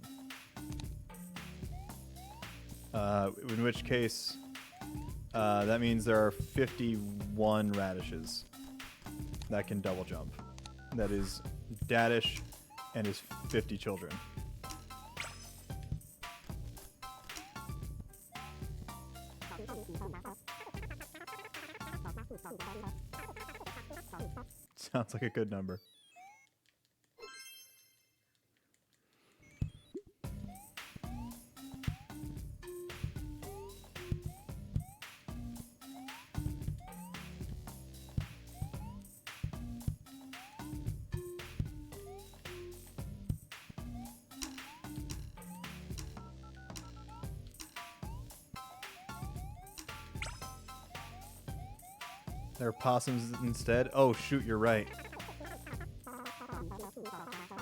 In which case, that means there are 51 radishes that can double jump. That is Dadish and his 50 children. Sounds like a good number. There are possums instead? Oh shoot, you're right.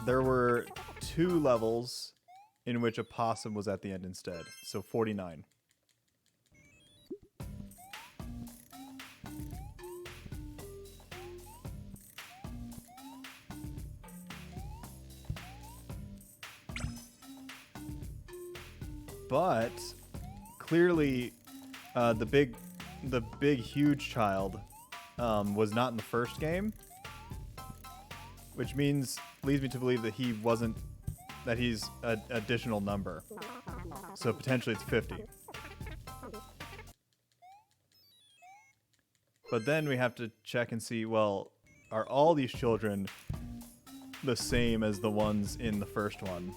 There were 2 levels in which a possum was at the end instead. So 49. But clearly the big huge child was not in the first game, which leads me to believe that he's an additional number. So potentially it's 50. But then we have to check and see, well, are all these children the same as the ones in the first one?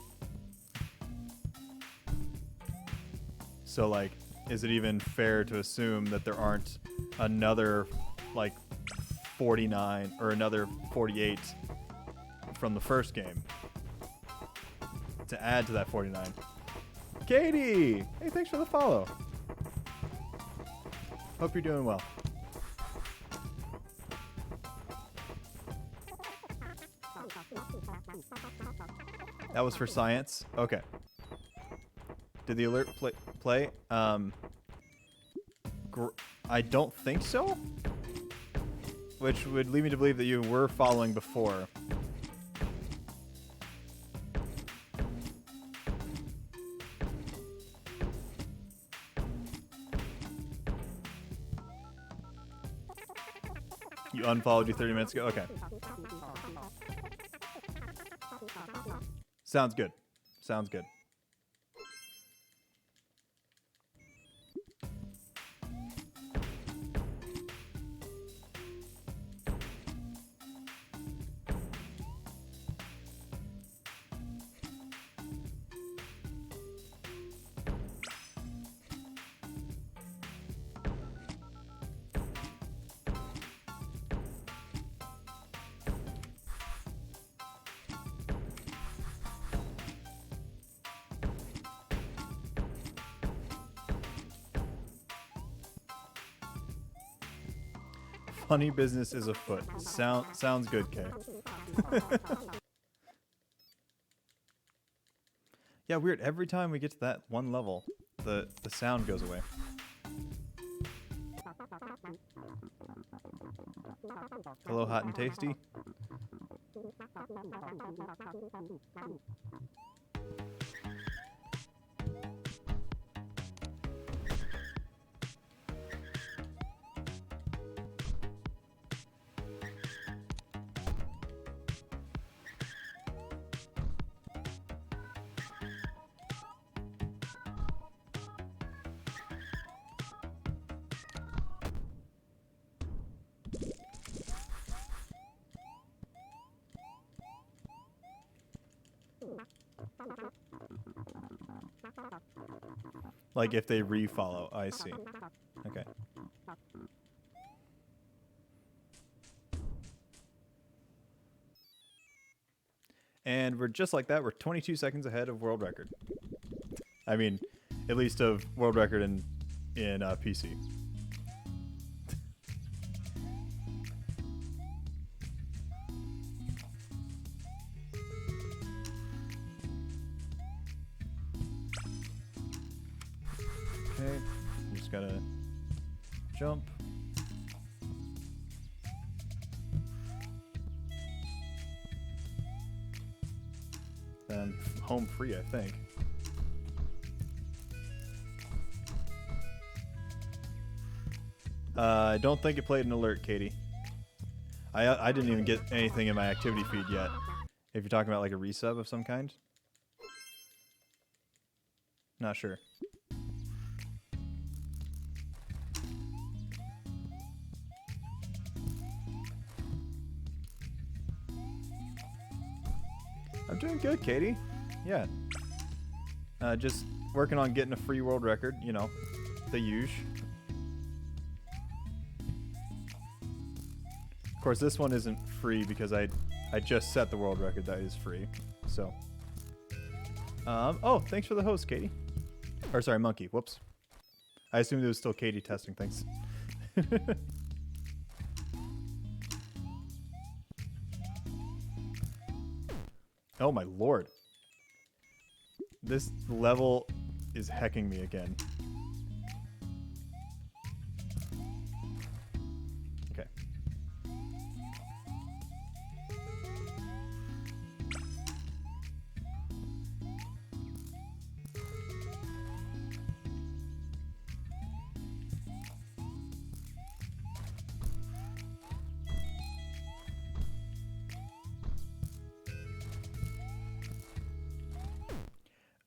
So like, is it even fair to assume that there aren't another like 49 or another 48 from the first game to add to that 49? Katie! Hey, thanks for the follow. Hope you're doing well. That was for science? Okay. Did the alert play? I don't think so. Which would lead me to believe that you were following before. You unfollowed you 30 minutes ago? Okay. Sounds good. Sounds good. Funny business is afoot. Sounds good, Kay. Yeah, weird. Every time we get to that one level, the sound goes away. Hello, hot and tasty. Like if they refollow, I see. Okay. And we're just like that. We're 22 seconds ahead of world record. I mean, at least of world record in PC. Okay, I'm just gotta jump. Home free, I think. I don't think it played an alert, Katie. I didn't even get anything in my activity feed yet. If you're talking about like a resub of some kind. Not sure. I'm doing good, Katie. Yeah. Just working on getting a free world record, you know, the usual. Of course, this one isn't free because I just set the world record that is free. So, oh, thanks for the host, Katie. Or sorry, Monkey. Whoops. I assumed it was still Katie testing things. Oh my lord. This level is hecking me again. Okay.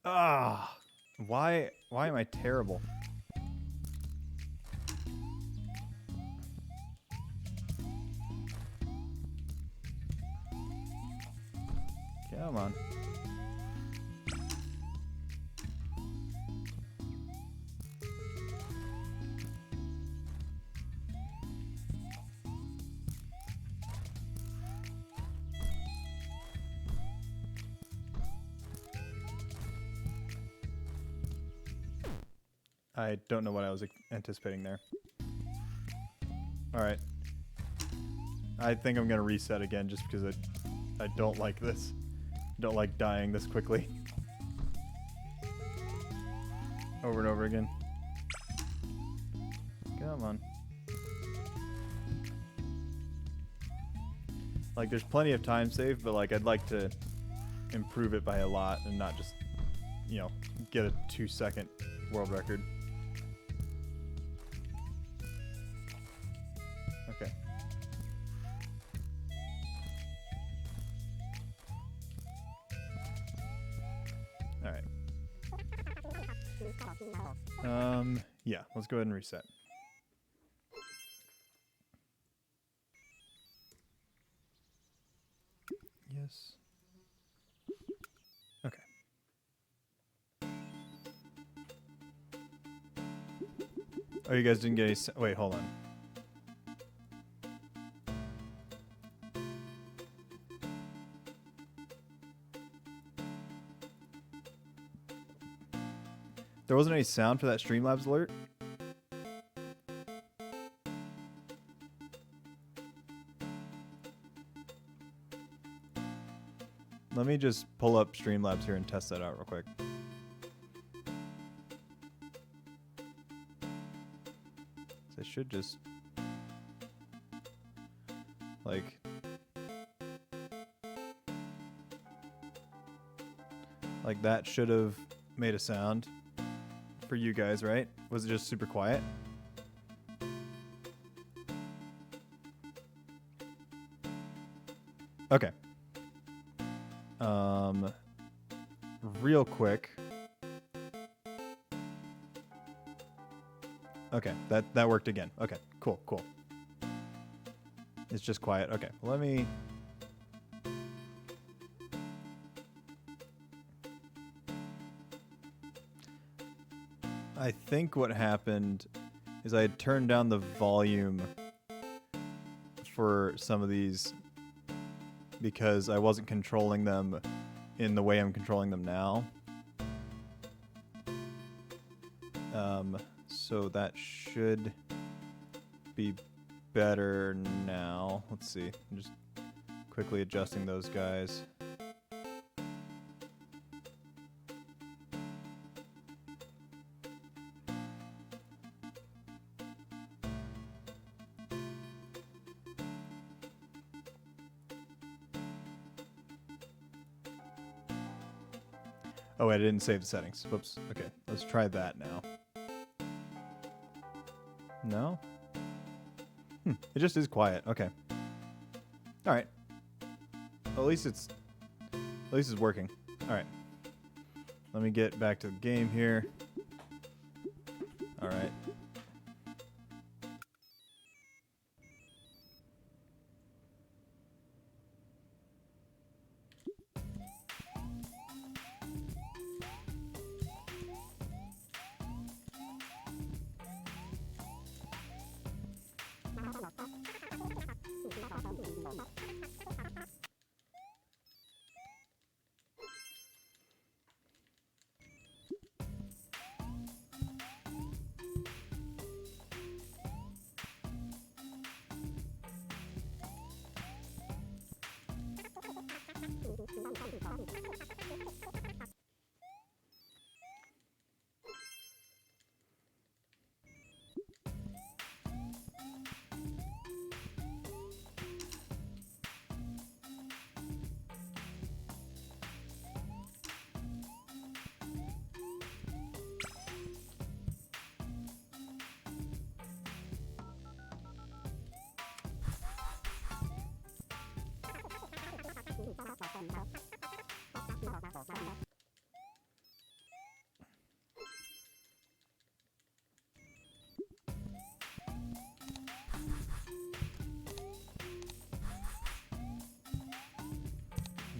Ah, why am I terrible? Come on. I don't know what I was anticipating there. Alright. I think I'm gonna reset again just because I don't like this. Don't like dying this quickly. Over and over again. Come on. Like, there's plenty of time saved, but like, I'd like to improve it by a lot and not just, you know, get a 2-second world record. Okay. Alright. Yeah, let's go ahead and reset. Yes. Okay. Oh, you guys didn't get any... Wait, hold on. There wasn't any sound for that Streamlabs alert? Let me just pull up Streamlabs here and test that out real quick. So I should just... Like that should have made a sound for you guys, right? Was it just super quiet? Okay. Real quick. Okay, that worked again. Okay, cool. It's just quiet. Okay, let me... I think what happened is I had turned down the volume for some of these because I wasn't controlling them in the way I'm controlling them now. So that should be better now. Let's see. I'm just quickly adjusting those guys. Oh, wait, I didn't save the settings. Whoops. Okay, let's try that now. No? It just is quiet. Okay. All right. Well, at least it's working. All right. Let me get back to the game here. All right.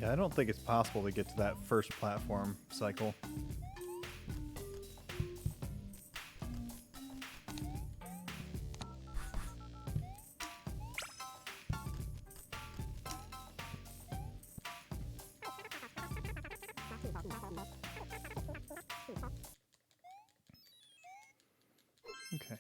Yeah, I don't think it's possible to get to that first platform cycle. Okay.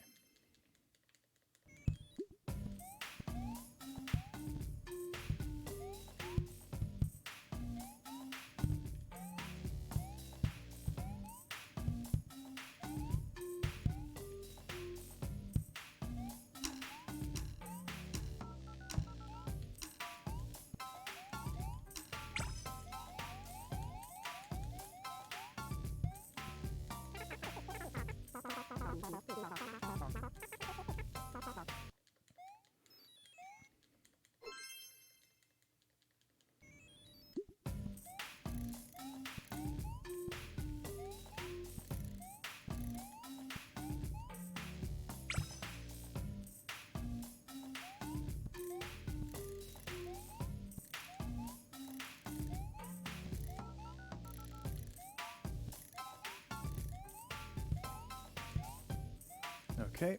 Okay.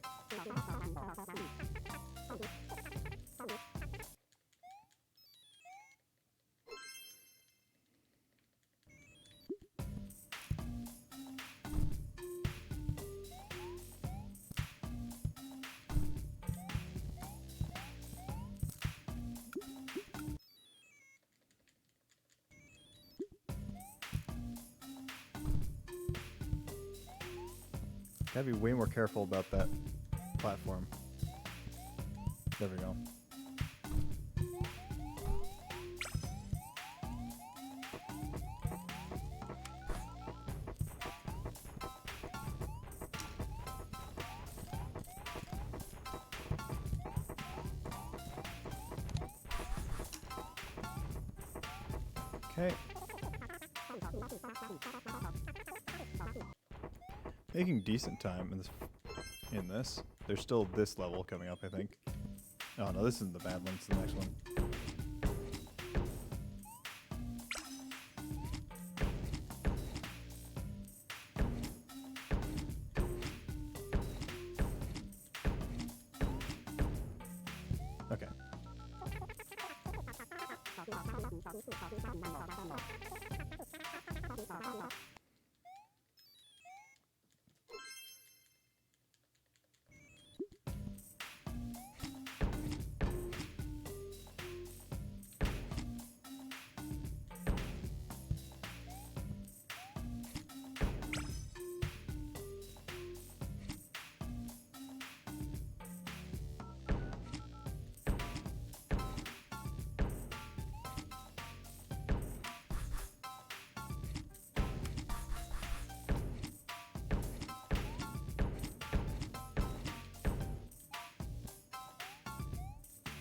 Gotta be way more careful about that platform. There we go. Okay. Making decent time in this. There's still this level coming up, I think. Oh no, this isn't the bad one, it's the next one. Okay.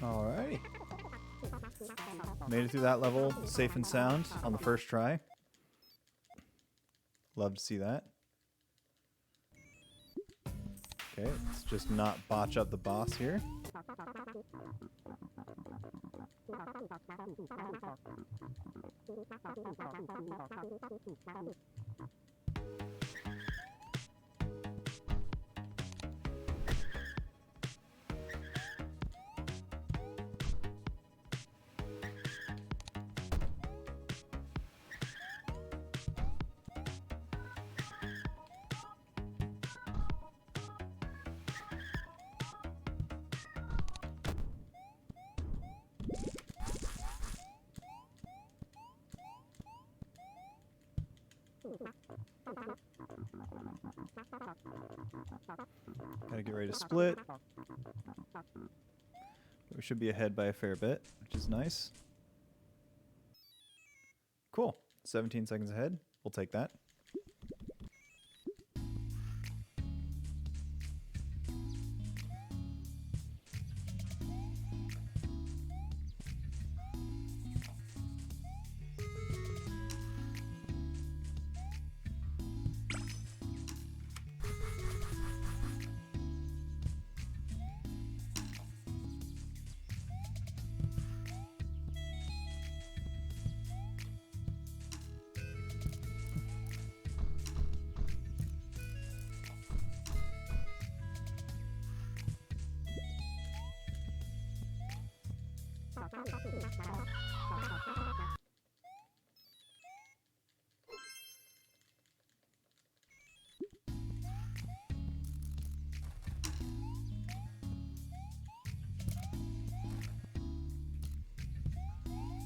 Alrighty. Made it through that level safe and sound on the first try. Love to see that. Okay, let's just not botch up the boss here. Gotta get ready to split. We should be ahead by a fair bit, which is nice. Cool. 17 seconds ahead. We'll take that.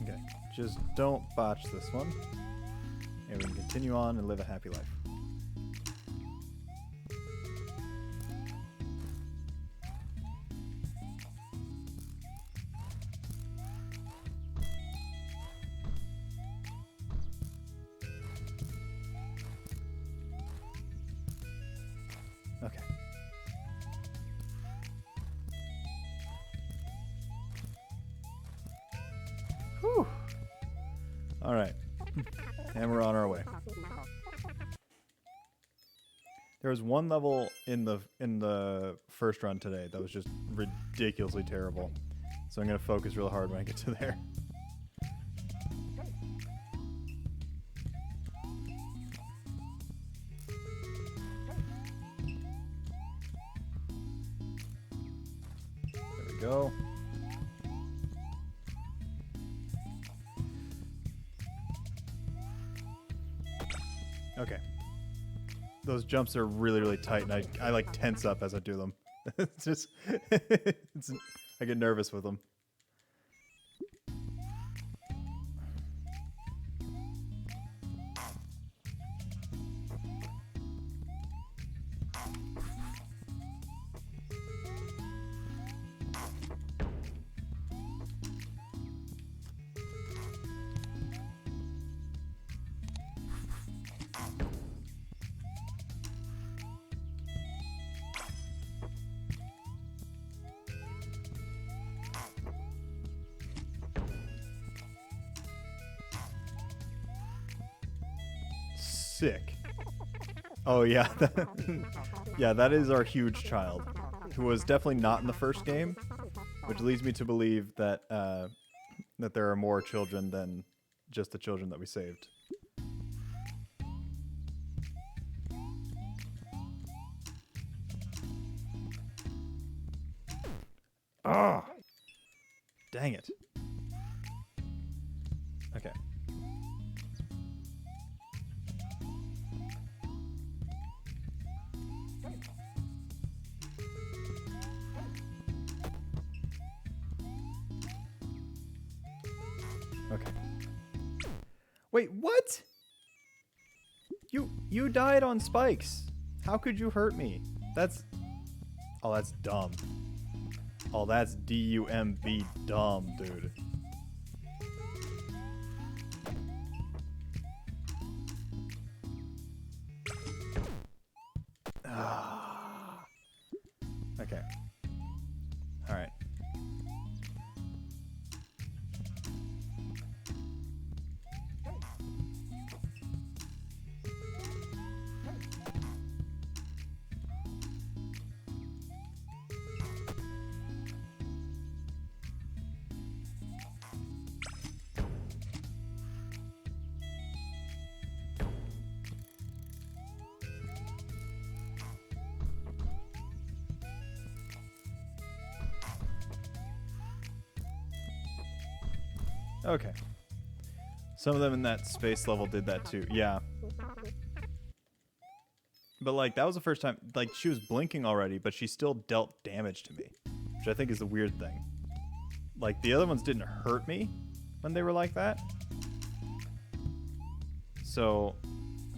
Okay, just don't botch this one. And we can continue on and live a happy life. Okay. Whew. All right. And we're on our way. There was one level in the first run today that was just ridiculously terrible. So I'm going to focus real hard when I get to there. There we go. Okay. Those jumps are really, really tight, and I like tense up as I do them. It's just, I get nervous with them. Sick. Oh yeah, yeah, that is our huge child, who was definitely not in the first game, which leads me to believe that that there are more children than just the children that we saved. Ah, dang it. Okay. Okay. Wait, what? You died on spikes. How could you hurt me? That's... Oh, that's dumb. Oh, that's D-U-M-B dumb, dude. Ah. Okay. Alright. Okay. Some of them in that space level did that too. Yeah. But, like, that was the first time... Like, she was blinking already, but she still dealt damage to me. Which I think is the weird thing. Like, the other ones didn't hurt me when they were like that. So,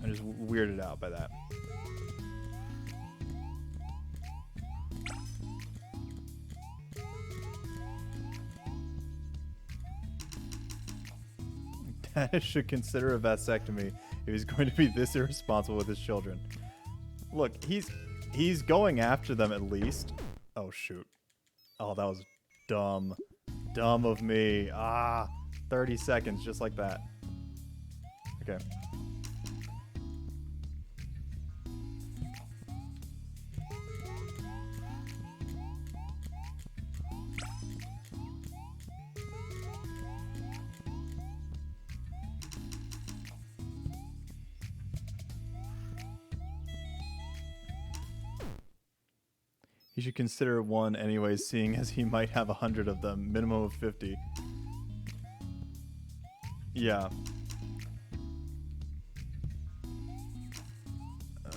I'm just weirded out by that. Dadish should consider a vasectomy if he's going to be this irresponsible with his children. Look, he's going after them at least. Oh, shoot. Oh, that was dumb. Dumb of me. 30 seconds, just like that. Okay. He should consider one anyways, seeing as he might have 100 of them, minimum of 50. Yeah.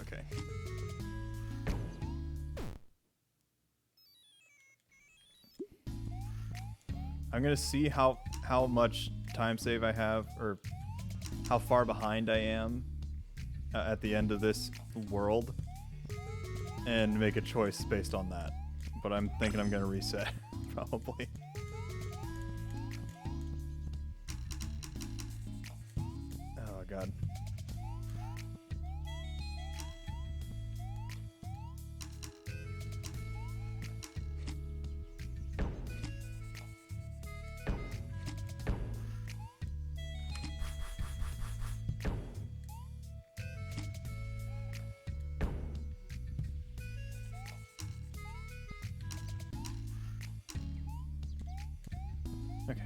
Okay. I'm gonna see how much time save I have, or how far behind I am at the end of this world, and make a choice based on that. But I'm thinking I'm gonna reset, probably. Oh, God. Okay.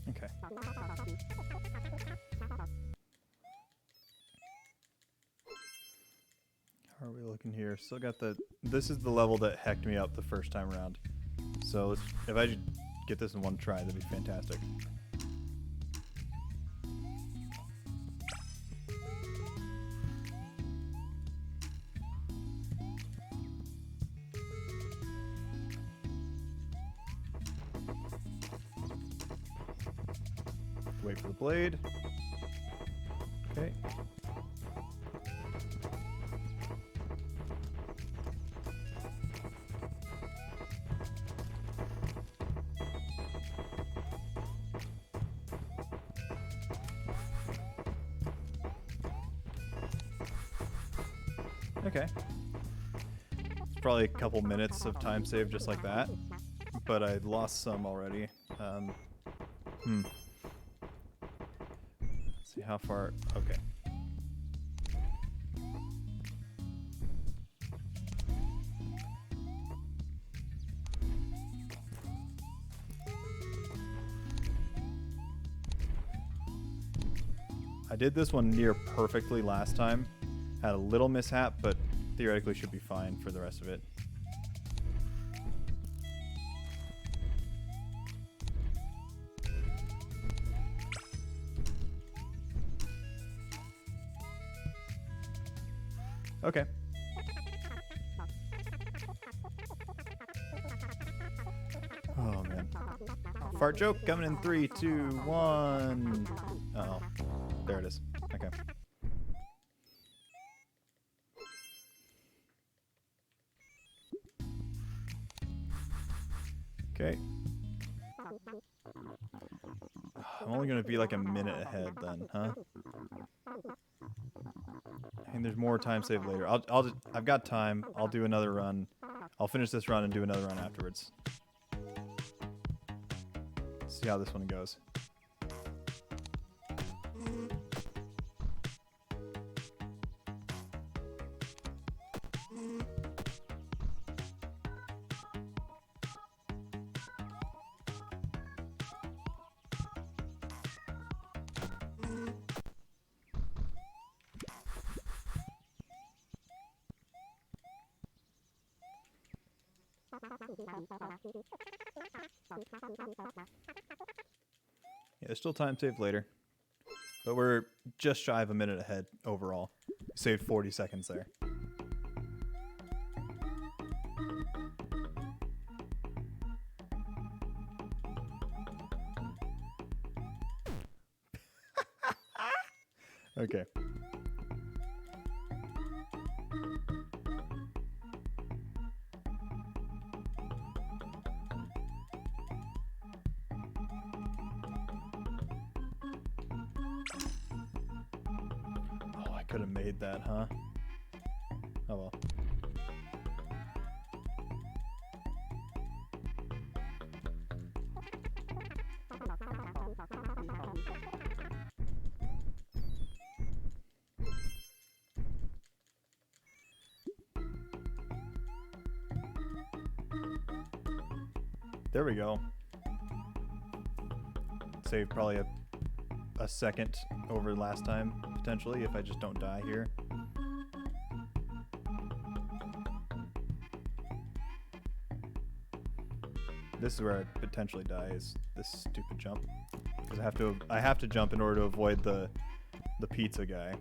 Okay. How are we looking here? Still got the... This is the level that hecked me up the first time around. So if I could get this in one try, that'd be fantastic. Wait for the blade. Okay. Okay. It's probably a couple minutes of time saved just like that, but I lost some already. Let's see how far... Okay. I did this one near perfectly last time. Had a little mishap, but theoretically should be fine for the rest of it. Okay. Oh, man. Fart joke coming in 3, 2, 1. Uh-oh. There it is. Okay. Okay. I'm only gonna be like a minute ahead then, huh? I mean, there's more time saved later. I've got time. I'll do another run. I'll finish this run and do another run afterwards. See how this one goes. Yeah, there's still time saved later. But we're just shy of a minute ahead overall. Saved 40 seconds there. Okay. Oh, I could have made that, huh? Oh well. There we go. Save probably a second over last time, potentially, if I just don't die here. This is where I potentially die, is this stupid jump. Because I have to jump in order to avoid the pizza guy.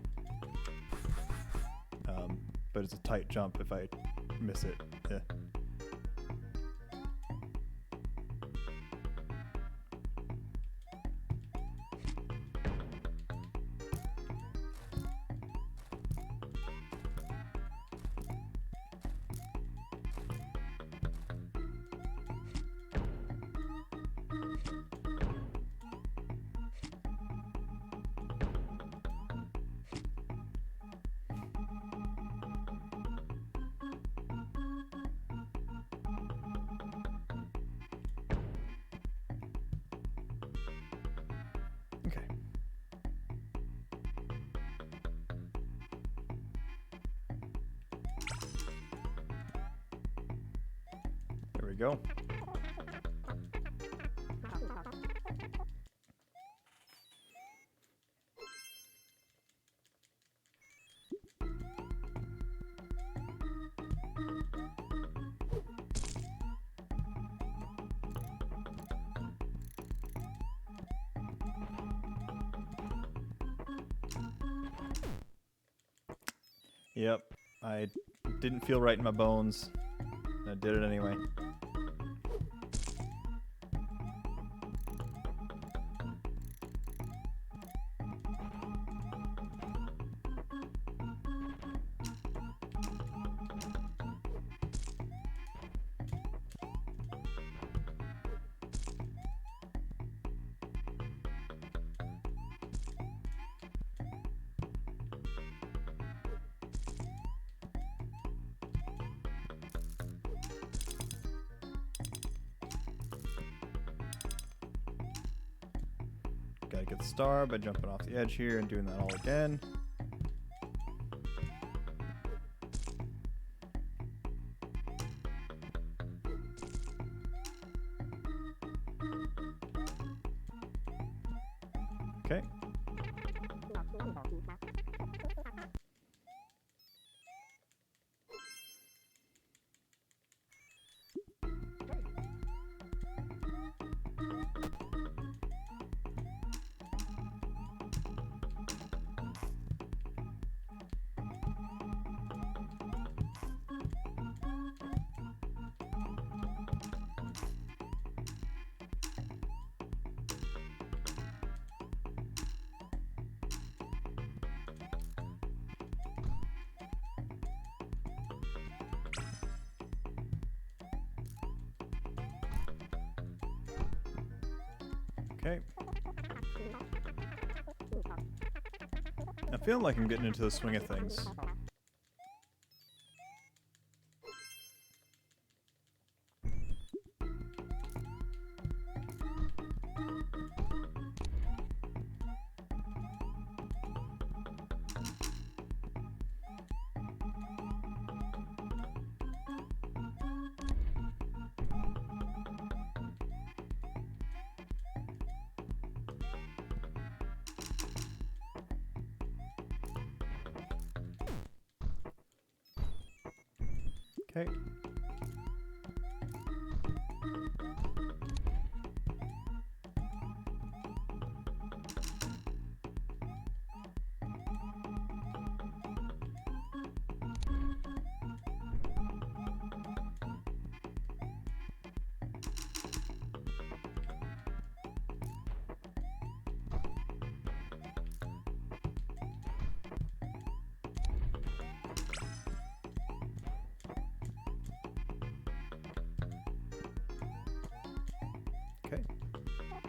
But it's a tight jump if I miss it. Yeah. Okay. There we go. Yep, I didn't feel right in my bones. I did it anyway. Gotta get the star by jumping off the edge here and doing that all again. Okay. Okay. I feel like I'm getting into the swing of things. Okay. Okay.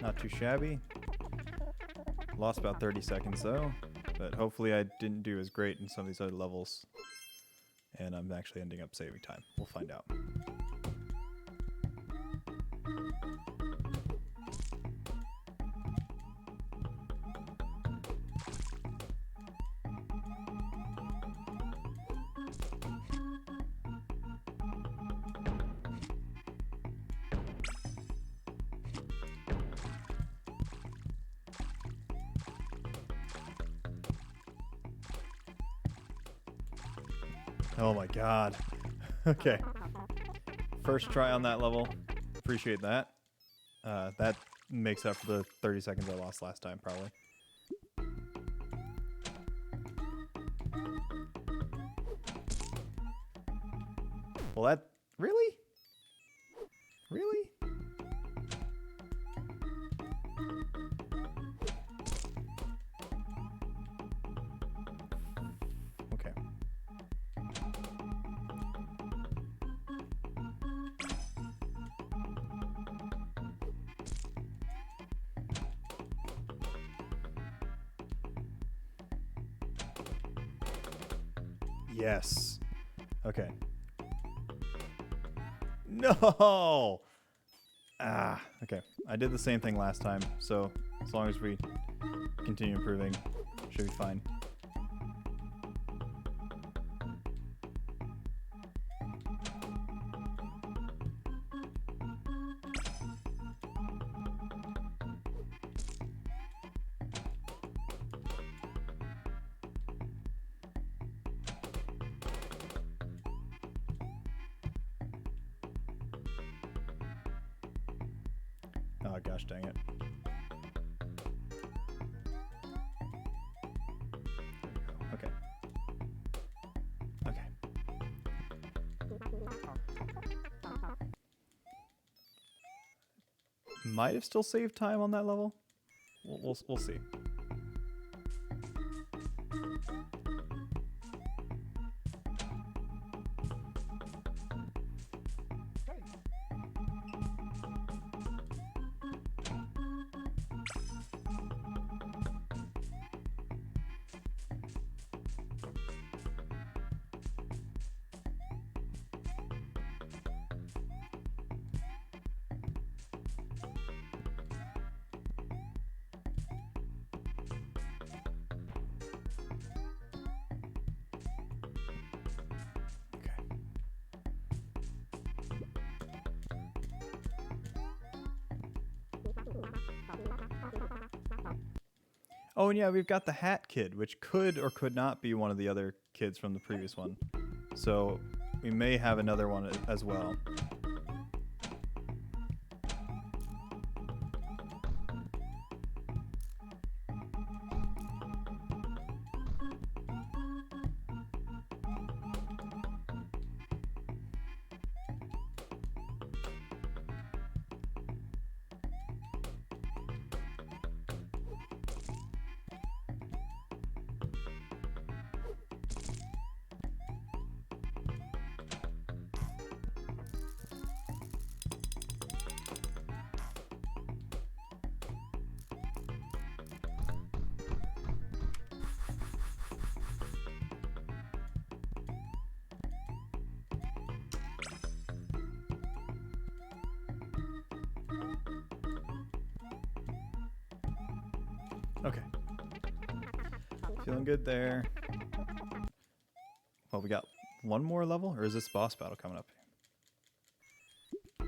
Not too shabby. Lost about 30 seconds though, but hopefully I didn't do as great in some of these other levels. And I'm actually ending up saving time. We'll find out. Oh my god. Okay. First try on that level. Appreciate that. That makes up for the 30 seconds I lost last time, probably. Well, that... Really? Really? Okay. Yes. Okay. No! Ah, okay. I did the same thing last time, so as long as we continue improving, should be fine. Oh gosh dang it. There we go. Okay. Might have still saved time on that level. We'll see. Oh, and yeah, we've got the Hat Kid, which could or could not be one of the other kids from the previous one. So we may have another one as well. Okay. Feeling good there. Well, we got one more level, or is this boss battle coming up?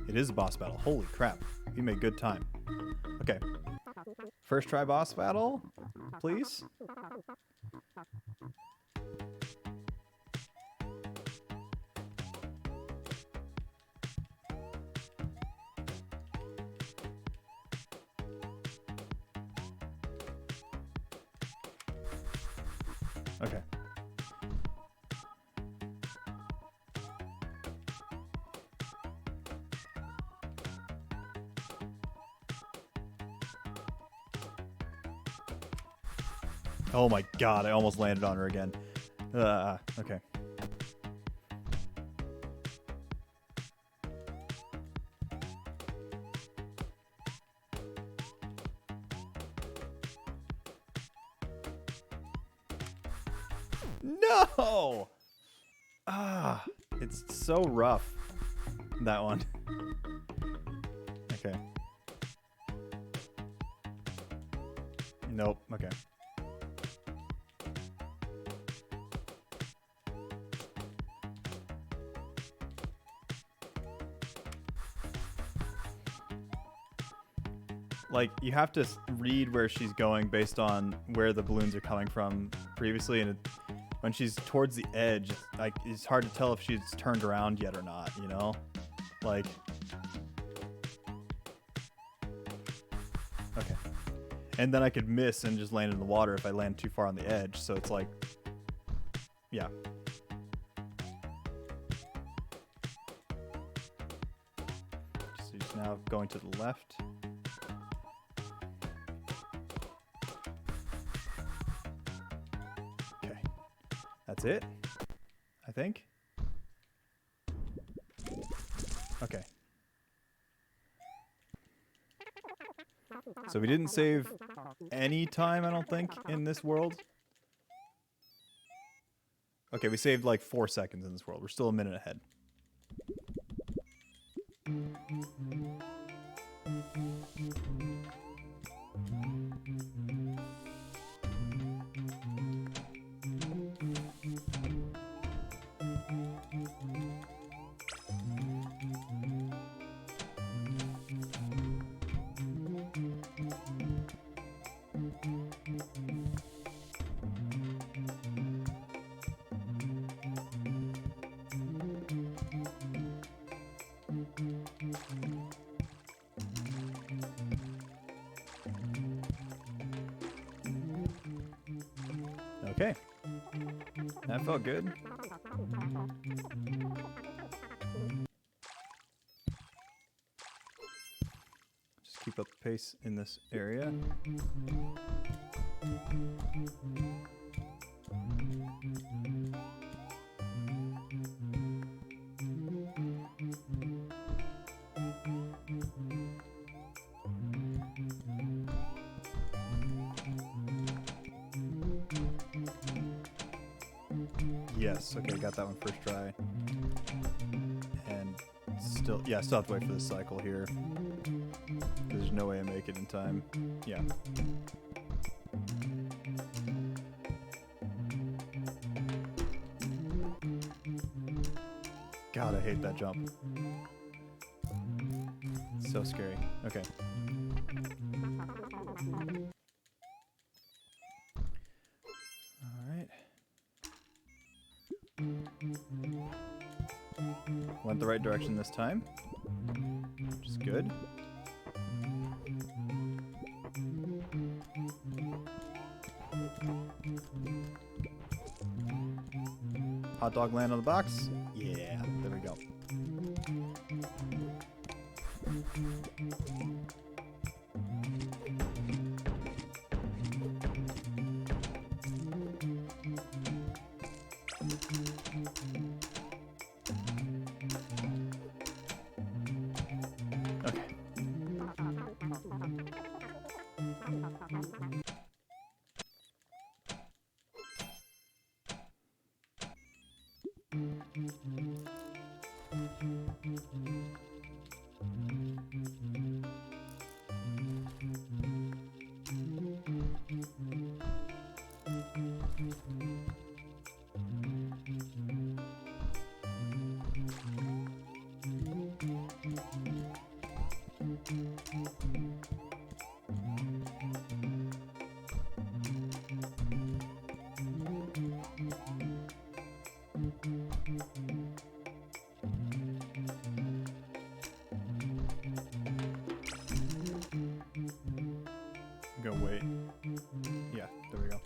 It is a boss battle. Holy crap. We made good time. Okay. First try boss battle, please. Okay. Oh my god, I almost landed on her again. Okay. No! Ah, it's so rough, that one. Okay. Nope, okay. Like, you have to read where she's going based on where the balloons are coming from previously, and when she's towards the edge, like, it's hard to tell if she's turned around yet or not, you know? Like... Okay. And then I could miss and just land in the water if I land too far on the edge, so it's like... Yeah. So she's now going to the left. That's it, I think. Okay. So we didn't save any time, I don't think, in this world. Okay, we saved like 4 seconds in this world. We're still a minute ahead. Okay. That felt good. Just keep up the pace in this area. Yes, okay, got that one first try. And still, yeah, still have to wait for this cycle here. There's no way I make it in time. Yeah. God, I hate that jump. It's so scary. Okay. Went the right direction this time, which is good. Hot dog land on the box. Yeah, there we go. gonna wait. Yeah, there we go.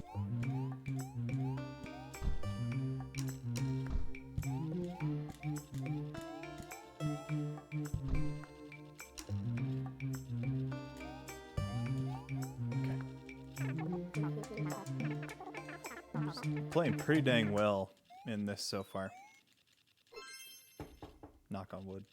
Playing pretty dang well in this so far. Knock on wood.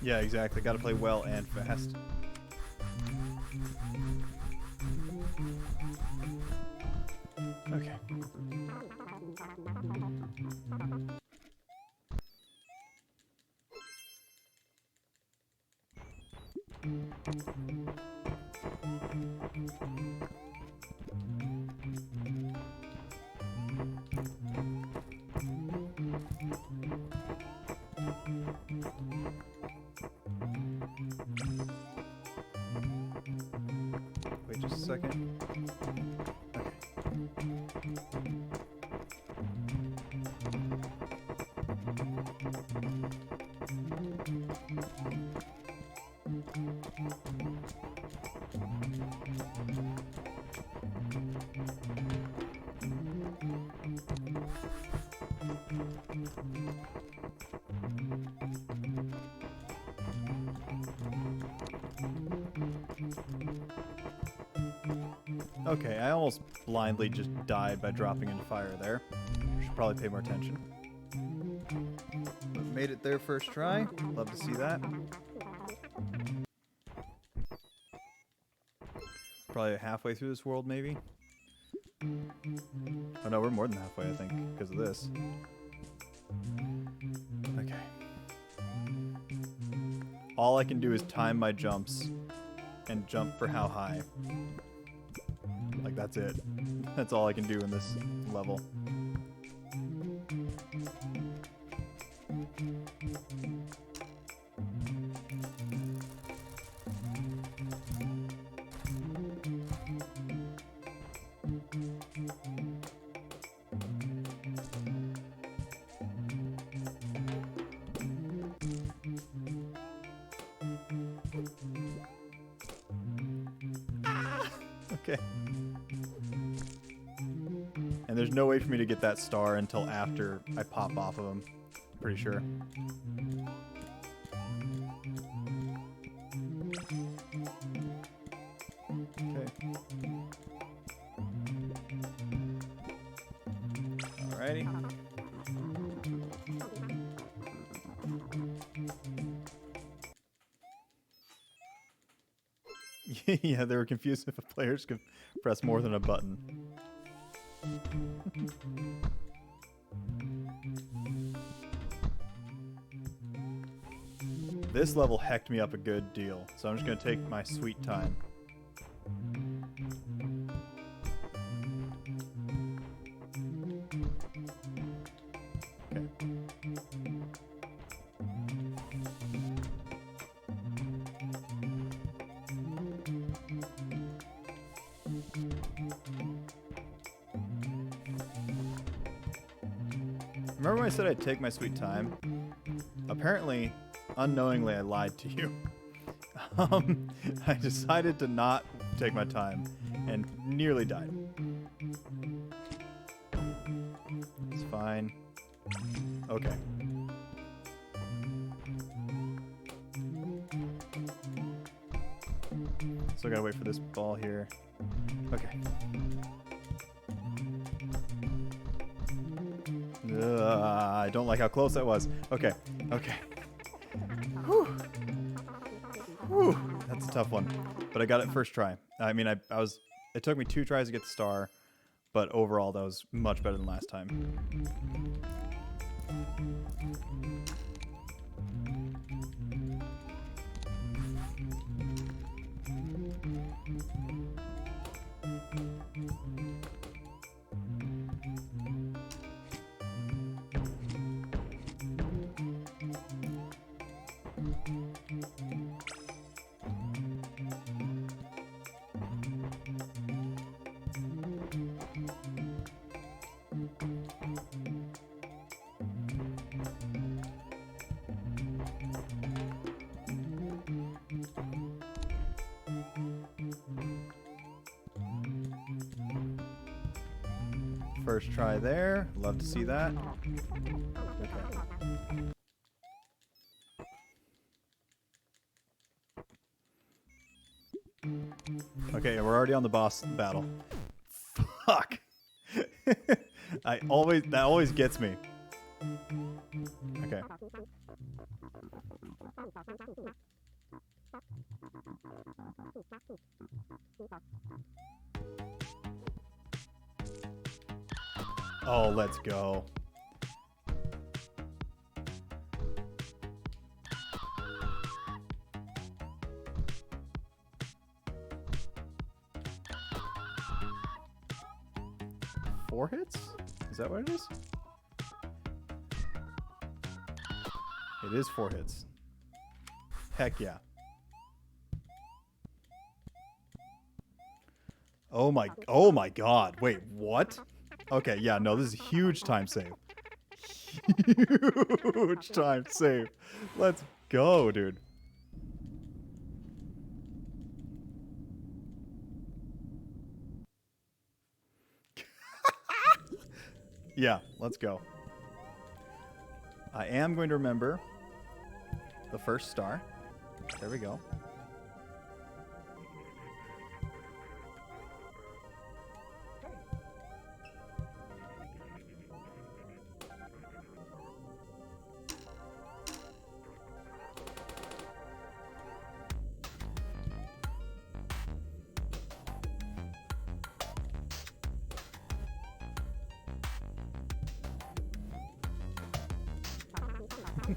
Yeah, exactly. Got to play well and fast. Okay. Wait just a second. Okay, I almost blindly just died by dropping into fire there. Should probably pay more attention. But made it there first try. Love to see that. Probably halfway through this world, maybe. Oh no, we're more than halfway, I think, because of this. Okay. All I can do is time my jumps and jump for how high. Like, that's it. That's all I can do in this level. Okay. And there's no way for me to get that star until after I pop off of him. Pretty sure. Okay. Alrighty. Yeah, they were confused if players could press more than a button. This level hecked me up a good deal, so I'm just going to take my sweet time. Okay. Remember when I said I'd take my sweet time? Apparently, unknowingly, I lied to you. I decided to not take my time and nearly died. It's fine. Okay. So I gotta wait for this ball here. Okay. I don't like how close that was. Okay. Okay. Whew. Whew. That's a tough one. But I got it first try. I mean, I was... It took me 2 tries to get the star, but overall that was much better than last time. First try there. Love to see that. Okay, we're already on the boss battle. Fuck. That always gets me. Okay. Oh, let's go. Four hits? Is that what it is? It is 4 hits. Heck yeah. Oh my god. Wait, what? Okay, yeah, no, this is a huge time save. Huge time save. Let's go, dude. Yeah, let's go. I am going to remember the first star. There we go.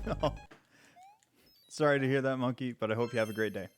No. Sorry to hear that, Monkey, but I hope you have a great day.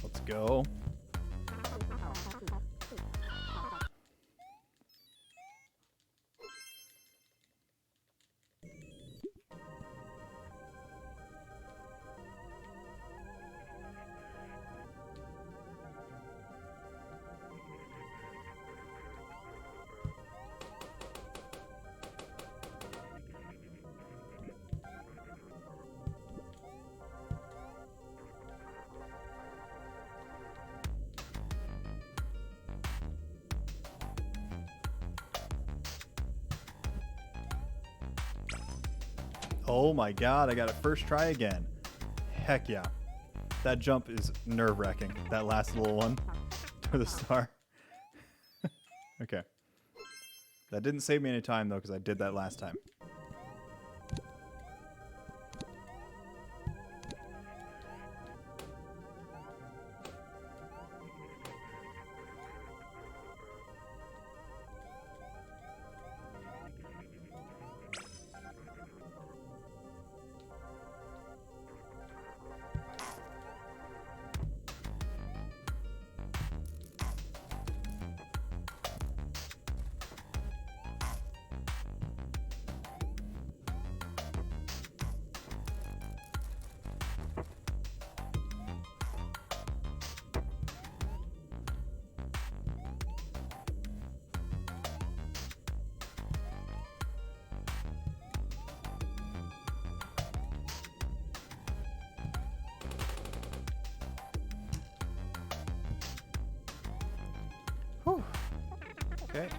Let's go. Oh my god, I got it first try again. Heck yeah. That jump is nerve-wracking. That last little one to the star. Okay. That didn't save me any time though, because I did that last time. Okay.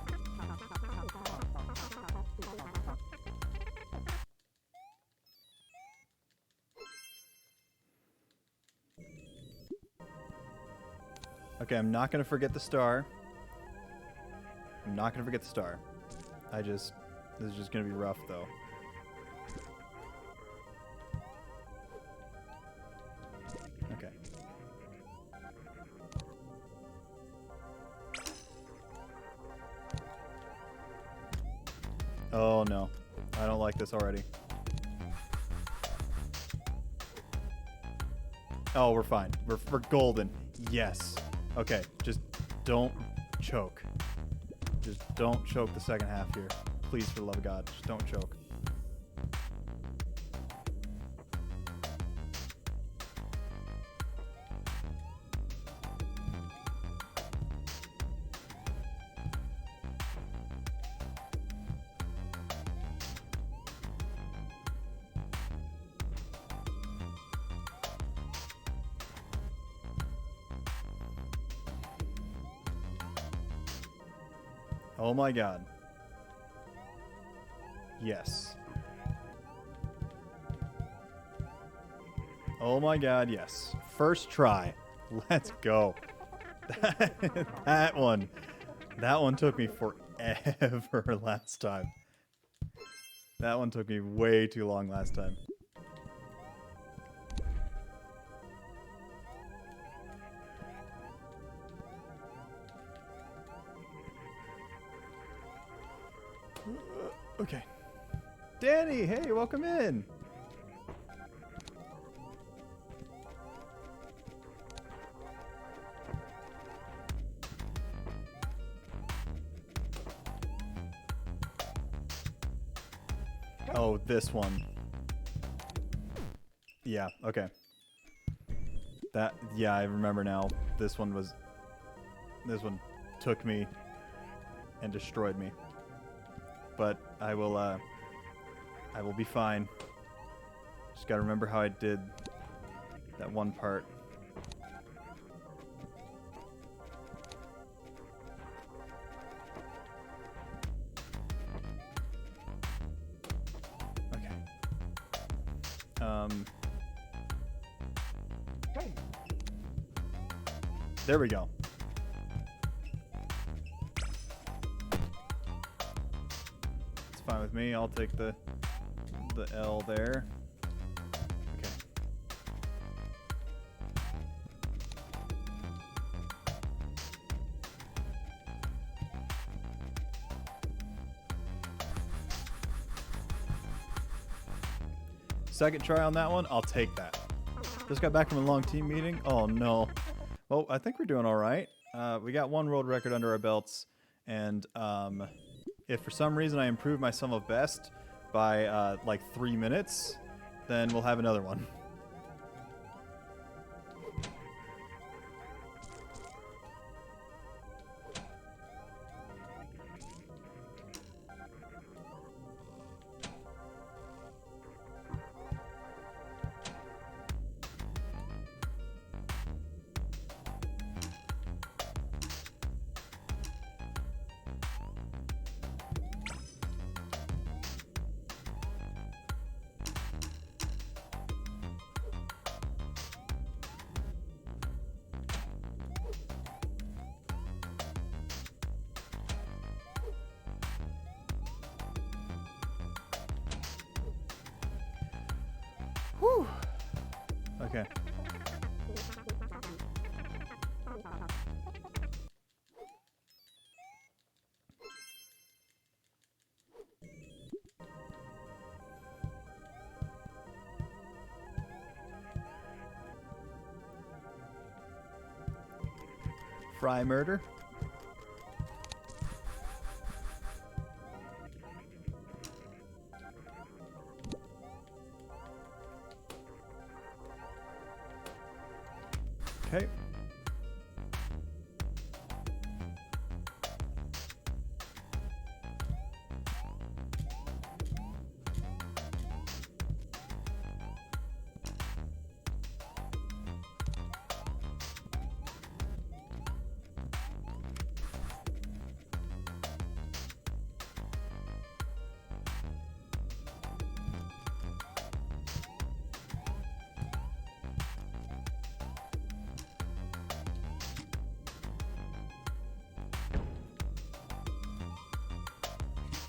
Okay, I'm not gonna forget the star. I'm not gonna forget the star. This is just gonna be rough though. Okay. Oh no, I don't like this already. Oh, we're fine. We're golden. Yes. Okay, just don't choke. Just don't choke the second half here. Please, for the love of God, just don't choke. Oh my God. Yes. Oh my God, yes. First try. Let's go. That one took me forever last time. That one took me way too long last time. Okay. Danny, hey, welcome in. Oh, this one. Yeah, okay. Yeah, I remember now. This one took me and destroyed me. But I will be fine. Just gotta remember how I did that one part. Okay. There we go. It's fine with me. I'll take the L there. Okay. Second try on that one, I'll take that. Just got back from a long team meeting. Oh no. Well, I think we're doing all right. We got one world record under our belts, and if for some reason I improve my sum of best by like 3 minutes, then we'll have another one. Whew. Okay. Fry murder. Okay.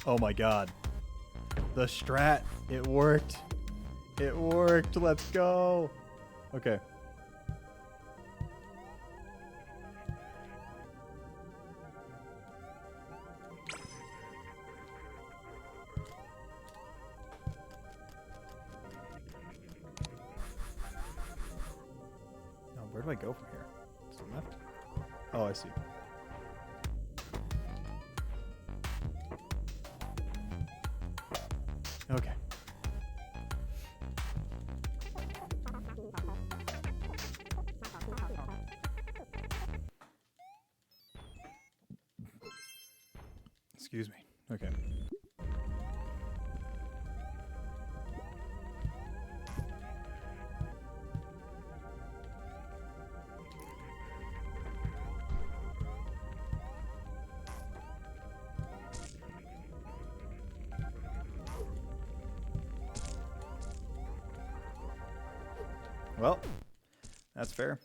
Oh my god. The strat. It worked. It worked. Let's go. Okay. Where do I go from here? To the left? Oh, I see. Okay. Excuse me. Okay. Well, that's fair.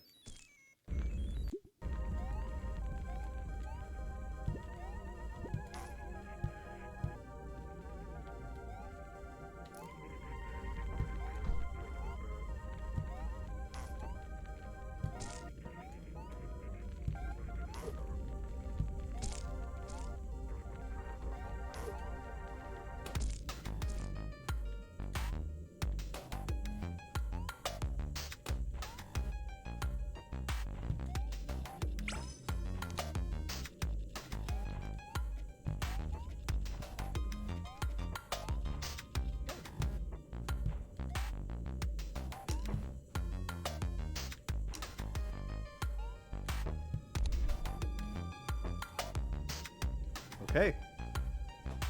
Okay.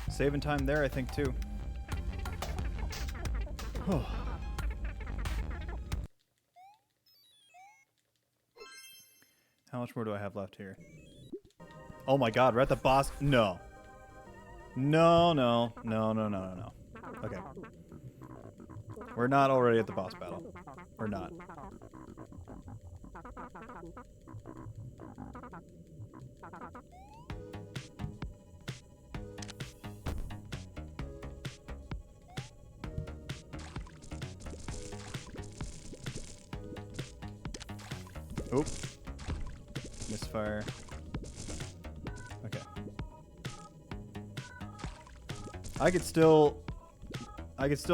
Saving time there, I think, too. How much more do I have left here? Oh my god, we're at the boss. No. No, no, no, no, no, no, no. Okay. We're not already at the boss battle. We're not. Oop. Misfire. Okay. I could still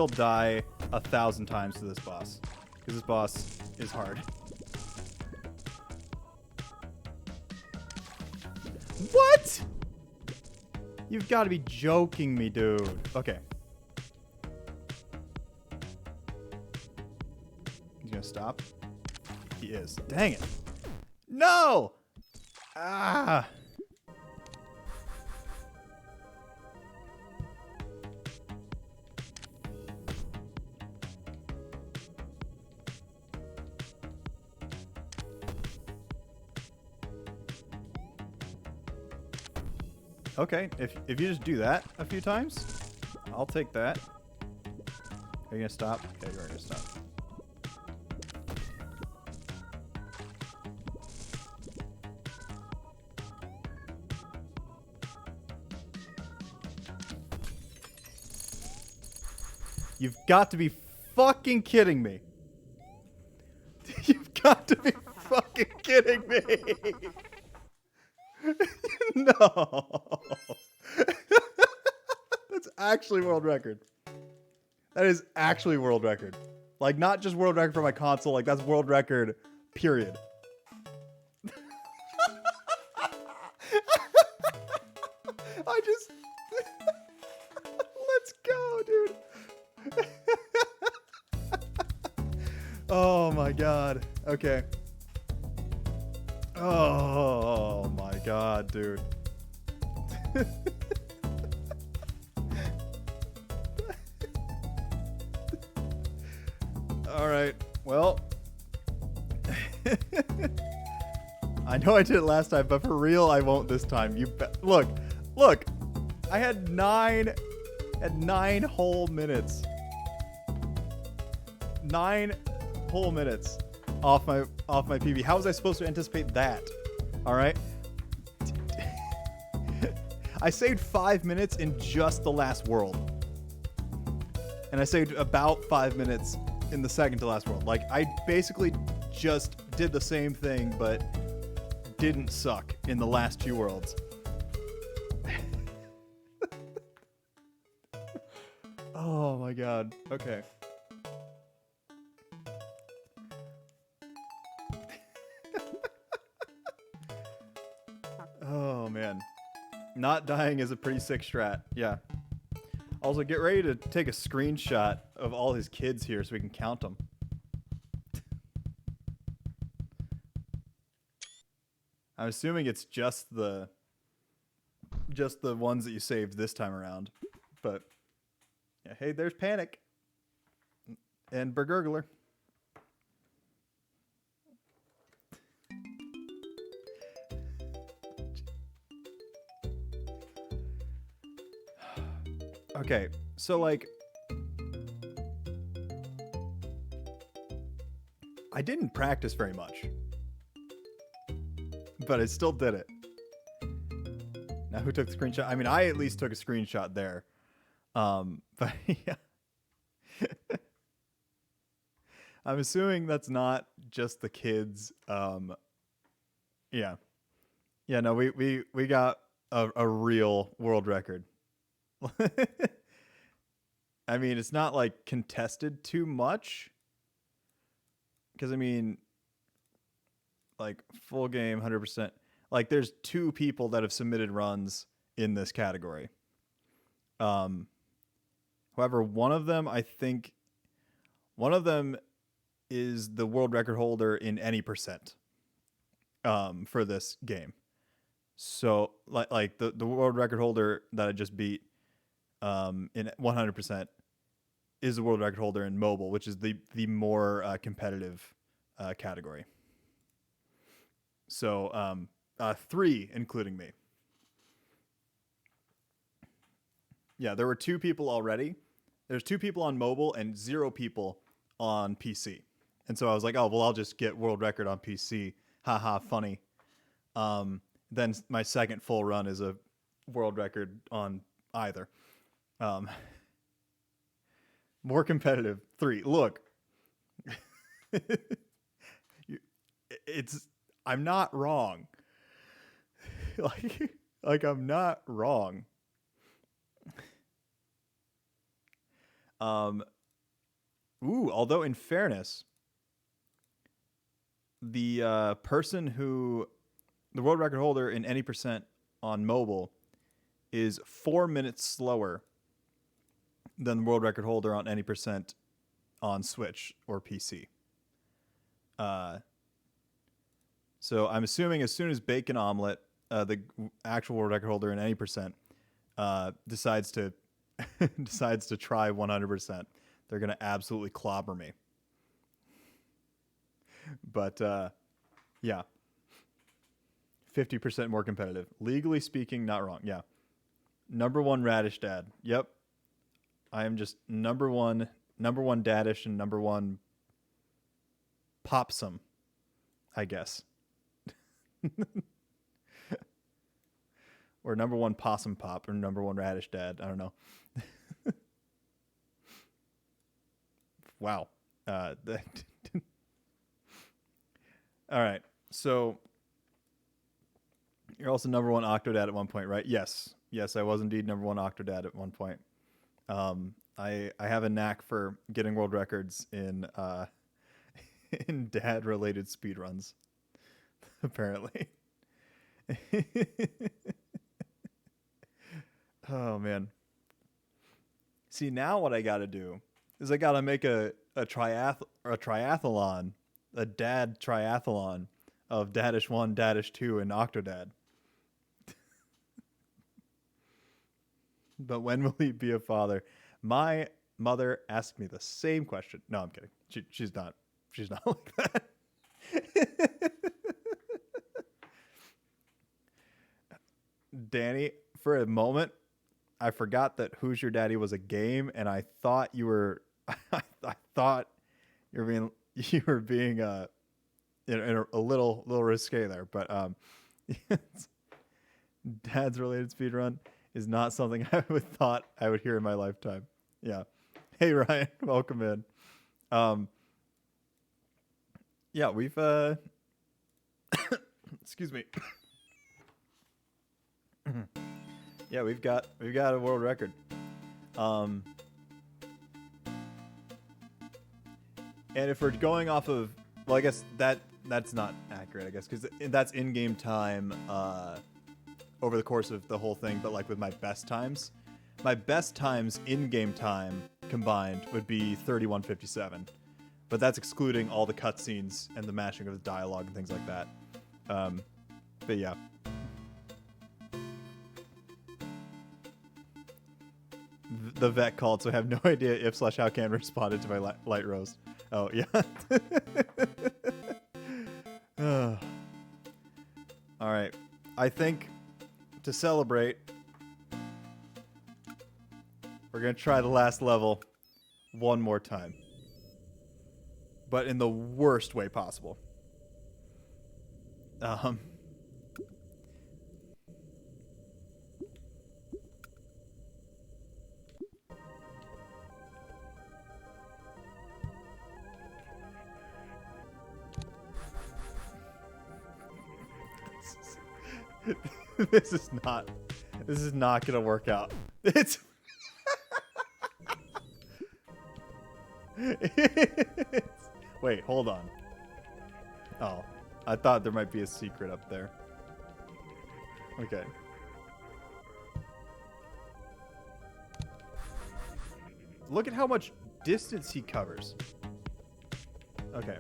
die 1,000 times to this boss. Because this boss is hard. What? You've got to be joking me, dude. Okay. He's gonna stop? He is. Dang it. No! Ah! Okay, if you just do that a few times, I'll take that. Are you gonna stop? Okay, you are gonna stop. You've got to be fucking kidding me. You've got to be fucking kidding me. No. That's actually world record. That is actually world record. Like, not just world record for my console, like that's world record, period. I just... Let's go, dude. Oh my god. Okay. Oh my god, dude. Alright, well. I know I did it last time, but for real, I won't this time. Look. I had 9 whole minutes. 9 whole minutes off my PB. How was I supposed to anticipate that? All right. I saved 5 minutes in just the last world. And I saved about 5 minutes in the second to last world. Like, I basically just did the same thing, but didn't suck in the last 2 worlds. Oh my god. Okay. Oh man. Not dying is a pretty sick strat. Yeah. Also, get ready to take a screenshot of all his kids here so we can count them. I'm assuming it's just the ones that you saved this time around. But yeah, hey, there's Panic and Burgurgler. Okay, so like I didn't practice very much, but I still did it. Now who took the screenshot? I mean, I at least took a screenshot there. But yeah. I'm assuming that's not just the kids. Yeah. Yeah, no, we got a real world record. I mean, it's not like contested too much. Because I mean, like full game, 100%. Like there's 2 people that have submitted runs in this category. However, one of them is the world record holder in any percent for this game. So like the world record holder that I just beat in 100% is the world record holder in mobile, which is the more competitive category. So 3 including me. Yeah, there were 2 people already. There's 2 people on mobile and 0 people on PC. And so I was like, oh, well, I'll just get world record on PC. Haha, funny. Then my second full run is a world record on either. More competitive, 3. Look. I'm not wrong. like I'm not wrong. Although in fairness, the the world record holder in any percent on mobile is 4 minutes slower than the world record holder on any percent on Switch or PC. So I'm assuming as soon as Bacon Omelet, the actual world record holder in any percent, decides to try 100%, they're gonna absolutely clobber me. But yeah, 50% more competitive. Legally speaking, not wrong. Yeah, number 1 Radish Dad. Yep, I am just number one Dadish and number 1 Popsum, I guess. Or number 1 Possum Pop or number 1 Radish Dad. I don't know. Wow. All right. So you're also number 1 Octodad at one point, right? Yes. Yes, I was indeed number 1 Octodad at one point. I have a knack for getting world records in in dad related speedruns. Apparently. Oh man. See, now what I got to do is I got to make a triathlon, a dad triathlon of Dadish 1, Dadish 2, and Octodad. But when will he be a father? My mother asked me the same question. No, I'm kidding. She's not like that. Danny, for a moment, I forgot that Who's Your Daddy was a game, and I thought you were, I thought you were being a little risque there, but Dad's related speedrun is not something I would thought I would hear in my lifetime. Yeah. Hey Ryan, welcome in. Yeah, we've excuse me. Yeah, we've got a world record. And if we're going off of, well, I guess that's not accurate, I guess, because that's in-game time over the course of the whole thing, but like with my best times. My best times in-game time combined would be 31:57, but that's excluding all the cutscenes and the mashing of the dialogue and things like that. But yeah. The vet called, so I have no idea if / how Can responded to my light roast. Oh, yeah. All right. I think to celebrate, we're going to try the last level one more time. But in the worst way possible. This is not gonna work out. It's wait, hold on. Oh, I thought there might be a secret up there. Okay. Look at how much distance he covers. Okay.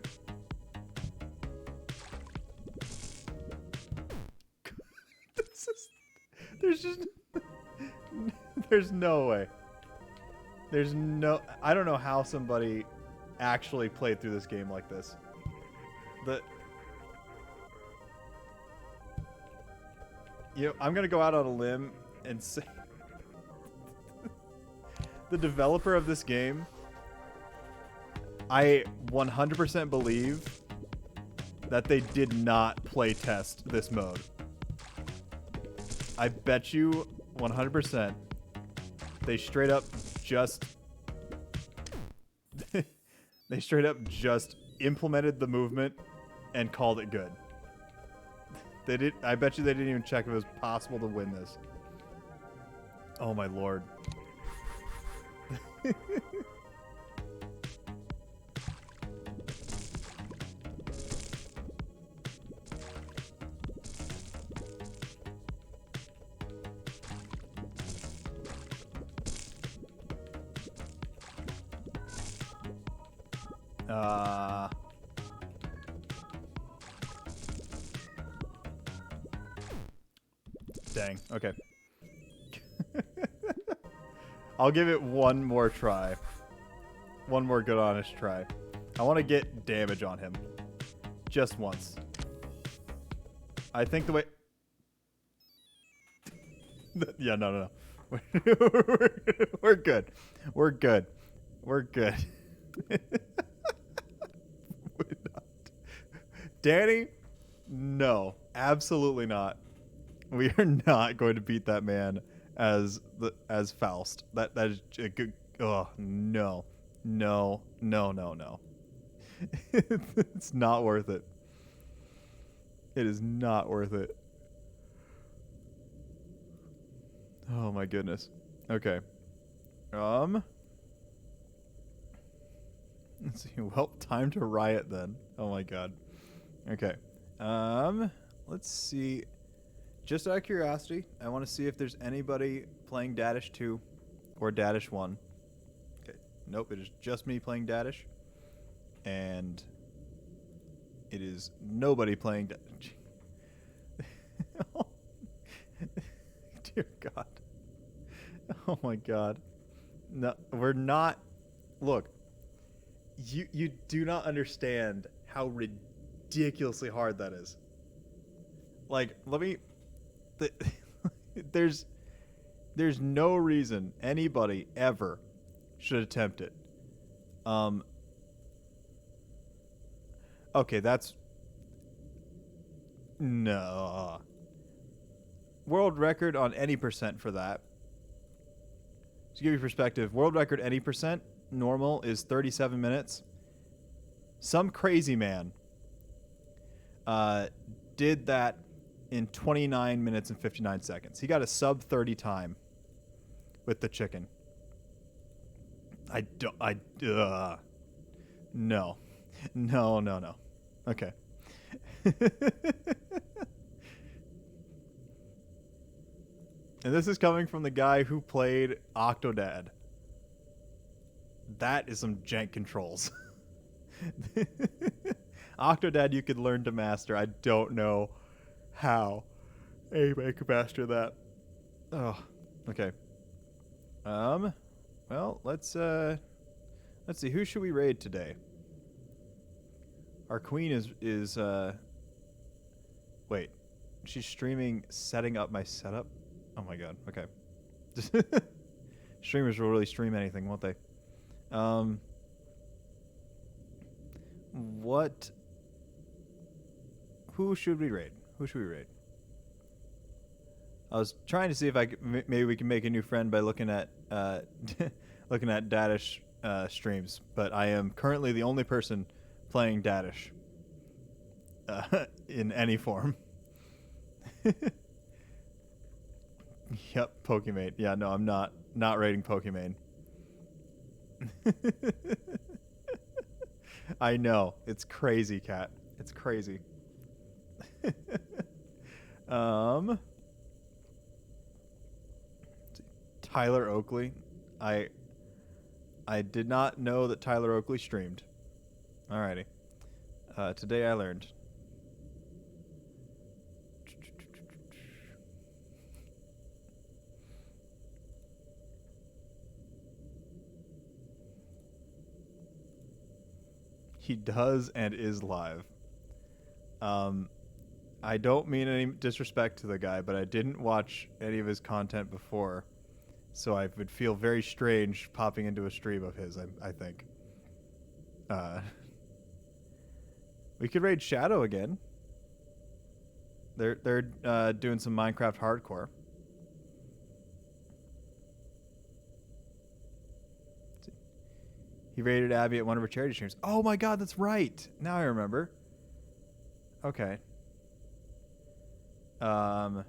There's no way. I don't know how somebody actually played through this game like this. I'm gonna go out on a limb and say the developer of this game, I 100% believe that they did not play test this mode. I bet you 100% they straight up just implemented the movement and called it good. I bet you they didn't even check if it was possible to win this. Oh my lord. Dang. Okay. I'll give it one more try. One more good honest try. I want to get damage on him. Just once. I think the way... yeah, no. We're good. We're good. We're good. Danny? No. Absolutely not. We are not going to beat that man as Faust. That is a good... Oh, no. No. It's not worth it. It is not worth it. Oh my goodness. Okay. Let's see. Well, time to riot then. Oh my god. Okay. Let's see. Just out of curiosity, I want to see if there's anybody playing Dadish 2 or Dadish 1. Okay. Nope, it is just me playing Dadish. And it is nobody playing Dadish. Dear God. Oh my God. No, we're not. Look, you do not understand how ridiculously hard that is. Like, let me... There's no reason anybody ever should attempt it. Okay, that's... No. world record on any percent for that. To give you perspective, world record any percent normal is 37 minutes. Some crazy man did that in 29 minutes and 59 seconds. He got a sub 30 time with the chicken. No. Okay. And this is coming from the guy who played Octodad. That is some jank controls. Octodad you could learn to master. I don't know how anybody could master that. Oh, okay. Well, let's see. Who should we raid today? Our queen is wait. She's streaming setting up my setup? Oh my god. Okay. Streamers will really stream anything, won't they? Who should we raid? I was trying to see if maybe we can make a new friend by looking at looking at Dadish streams, but I am currently the only person playing Dadish in any form. Yep, Pokemate. Yeah, no, I'm not raiding Pokemate. I know. It's crazy, Cat. It's crazy. Tyler Oakley. I did not know that Tyler Oakley streamed. Alrighty. Today I learned. He does and is live. I don't mean any disrespect to the guy, but I didn't watch any of his content before, so I would feel very strange popping into a stream of his, I think. We could raid Shadow again. They're doing some Minecraft hardcore. He raided Abby at one of her charity streams. Oh my god, that's right. Now I remember. Okay. I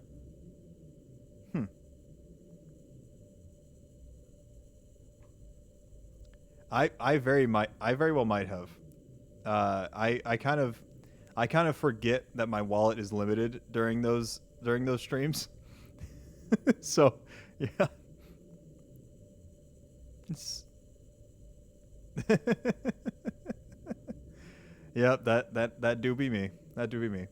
very well might have. I kind of forget that my wallet is limited during those streams. So, yeah. Yep, that do be me. That do be me.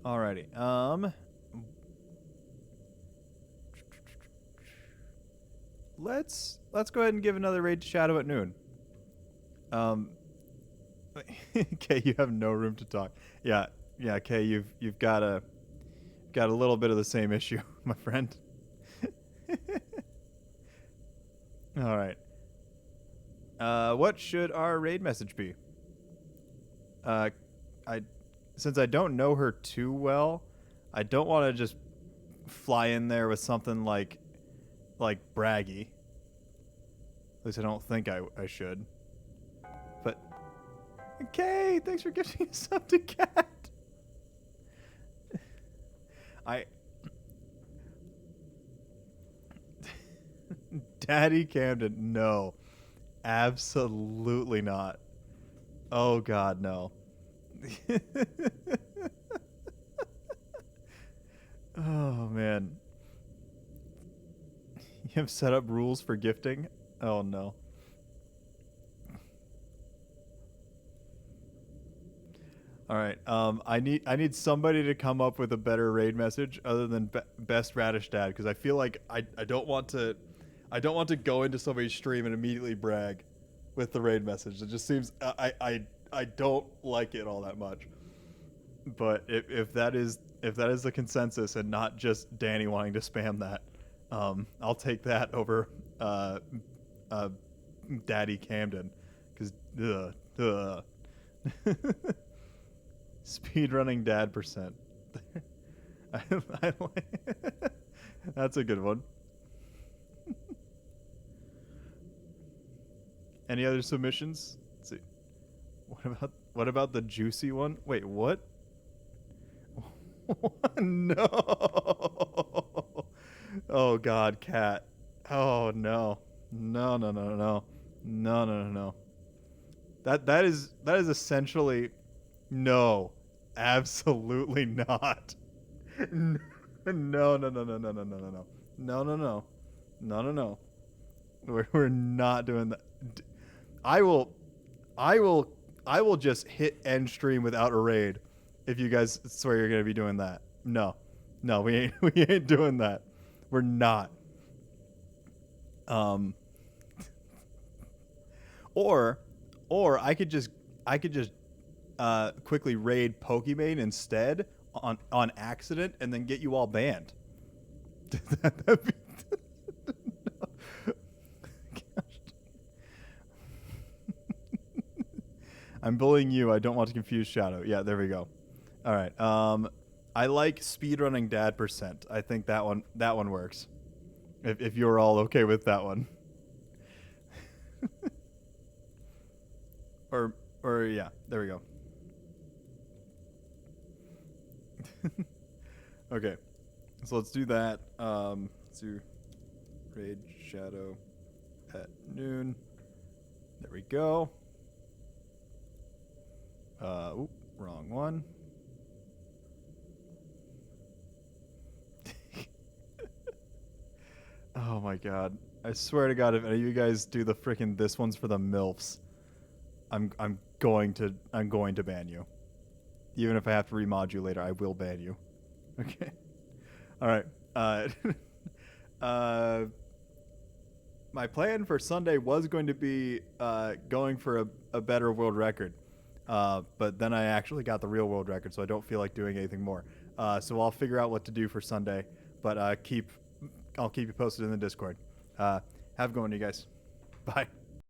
Alrighty. Let's go ahead and give another raid to Shadow at noon. Okay, you have no room to talk. Yeah, okay, you've got a little bit of the same issue, my friend. All right. What should our raid message be? Since I don't know her too well, I don't want to just fly in there with something like braggy. At least I don't think I should. But okay, thanks for giving us up to Cat. Daddy Camden, no. Absolutely not. Oh god, no. Oh man. You have set up rules for gifting? Oh no. All right. I need somebody to come up with a better raid message other than best Radish Dad, because I feel like I don't want to go into somebody's stream and immediately brag with the raid message. It just seems I don't like it all that much. But if that is the consensus and not just Danny wanting to spam that, I'll take that over Daddy Camden, because Speedrunning dad percent. I That's a good one. Any other submissions? Let's see. What about the juicy one? Wait, what? No. Oh God, cat. Oh no. No, no, no, no. No, no, no, no. That is essentially no. Absolutely not. No, no, no, no, no, no, no, no, no. No, no, no. No, no, no. We're not doing that. I will just hit end stream without a raid if you guys swear you're gonna be doing that. No, no, we ain't doing that. We're not. Or I could just quickly raid Pokimane instead on accident and then get you all banned. That'd be I'm bullying you. I don't want to confuse Shadow. Yeah, there we go. All right. I like speedrunning dad percent. I think that one works. If you're all okay with that one. or yeah, there we go. Okay. So let's do that. Let's do raid Shadow at noon. There we go. Oop, wrong one. Oh my God. I swear to God, if any of you guys do the frickin' this one's for the MILFs, I'm going to ban you. Even if I have to remod you later, I will ban you. Okay. All right. My plan for Sunday was going to be going for a better world record. But then I actually got the real world record, so I don't feel like doing anything more. So I'll figure out what to do for Sunday, but I'll keep you posted in the Discord. Have a good one, you guys. Bye.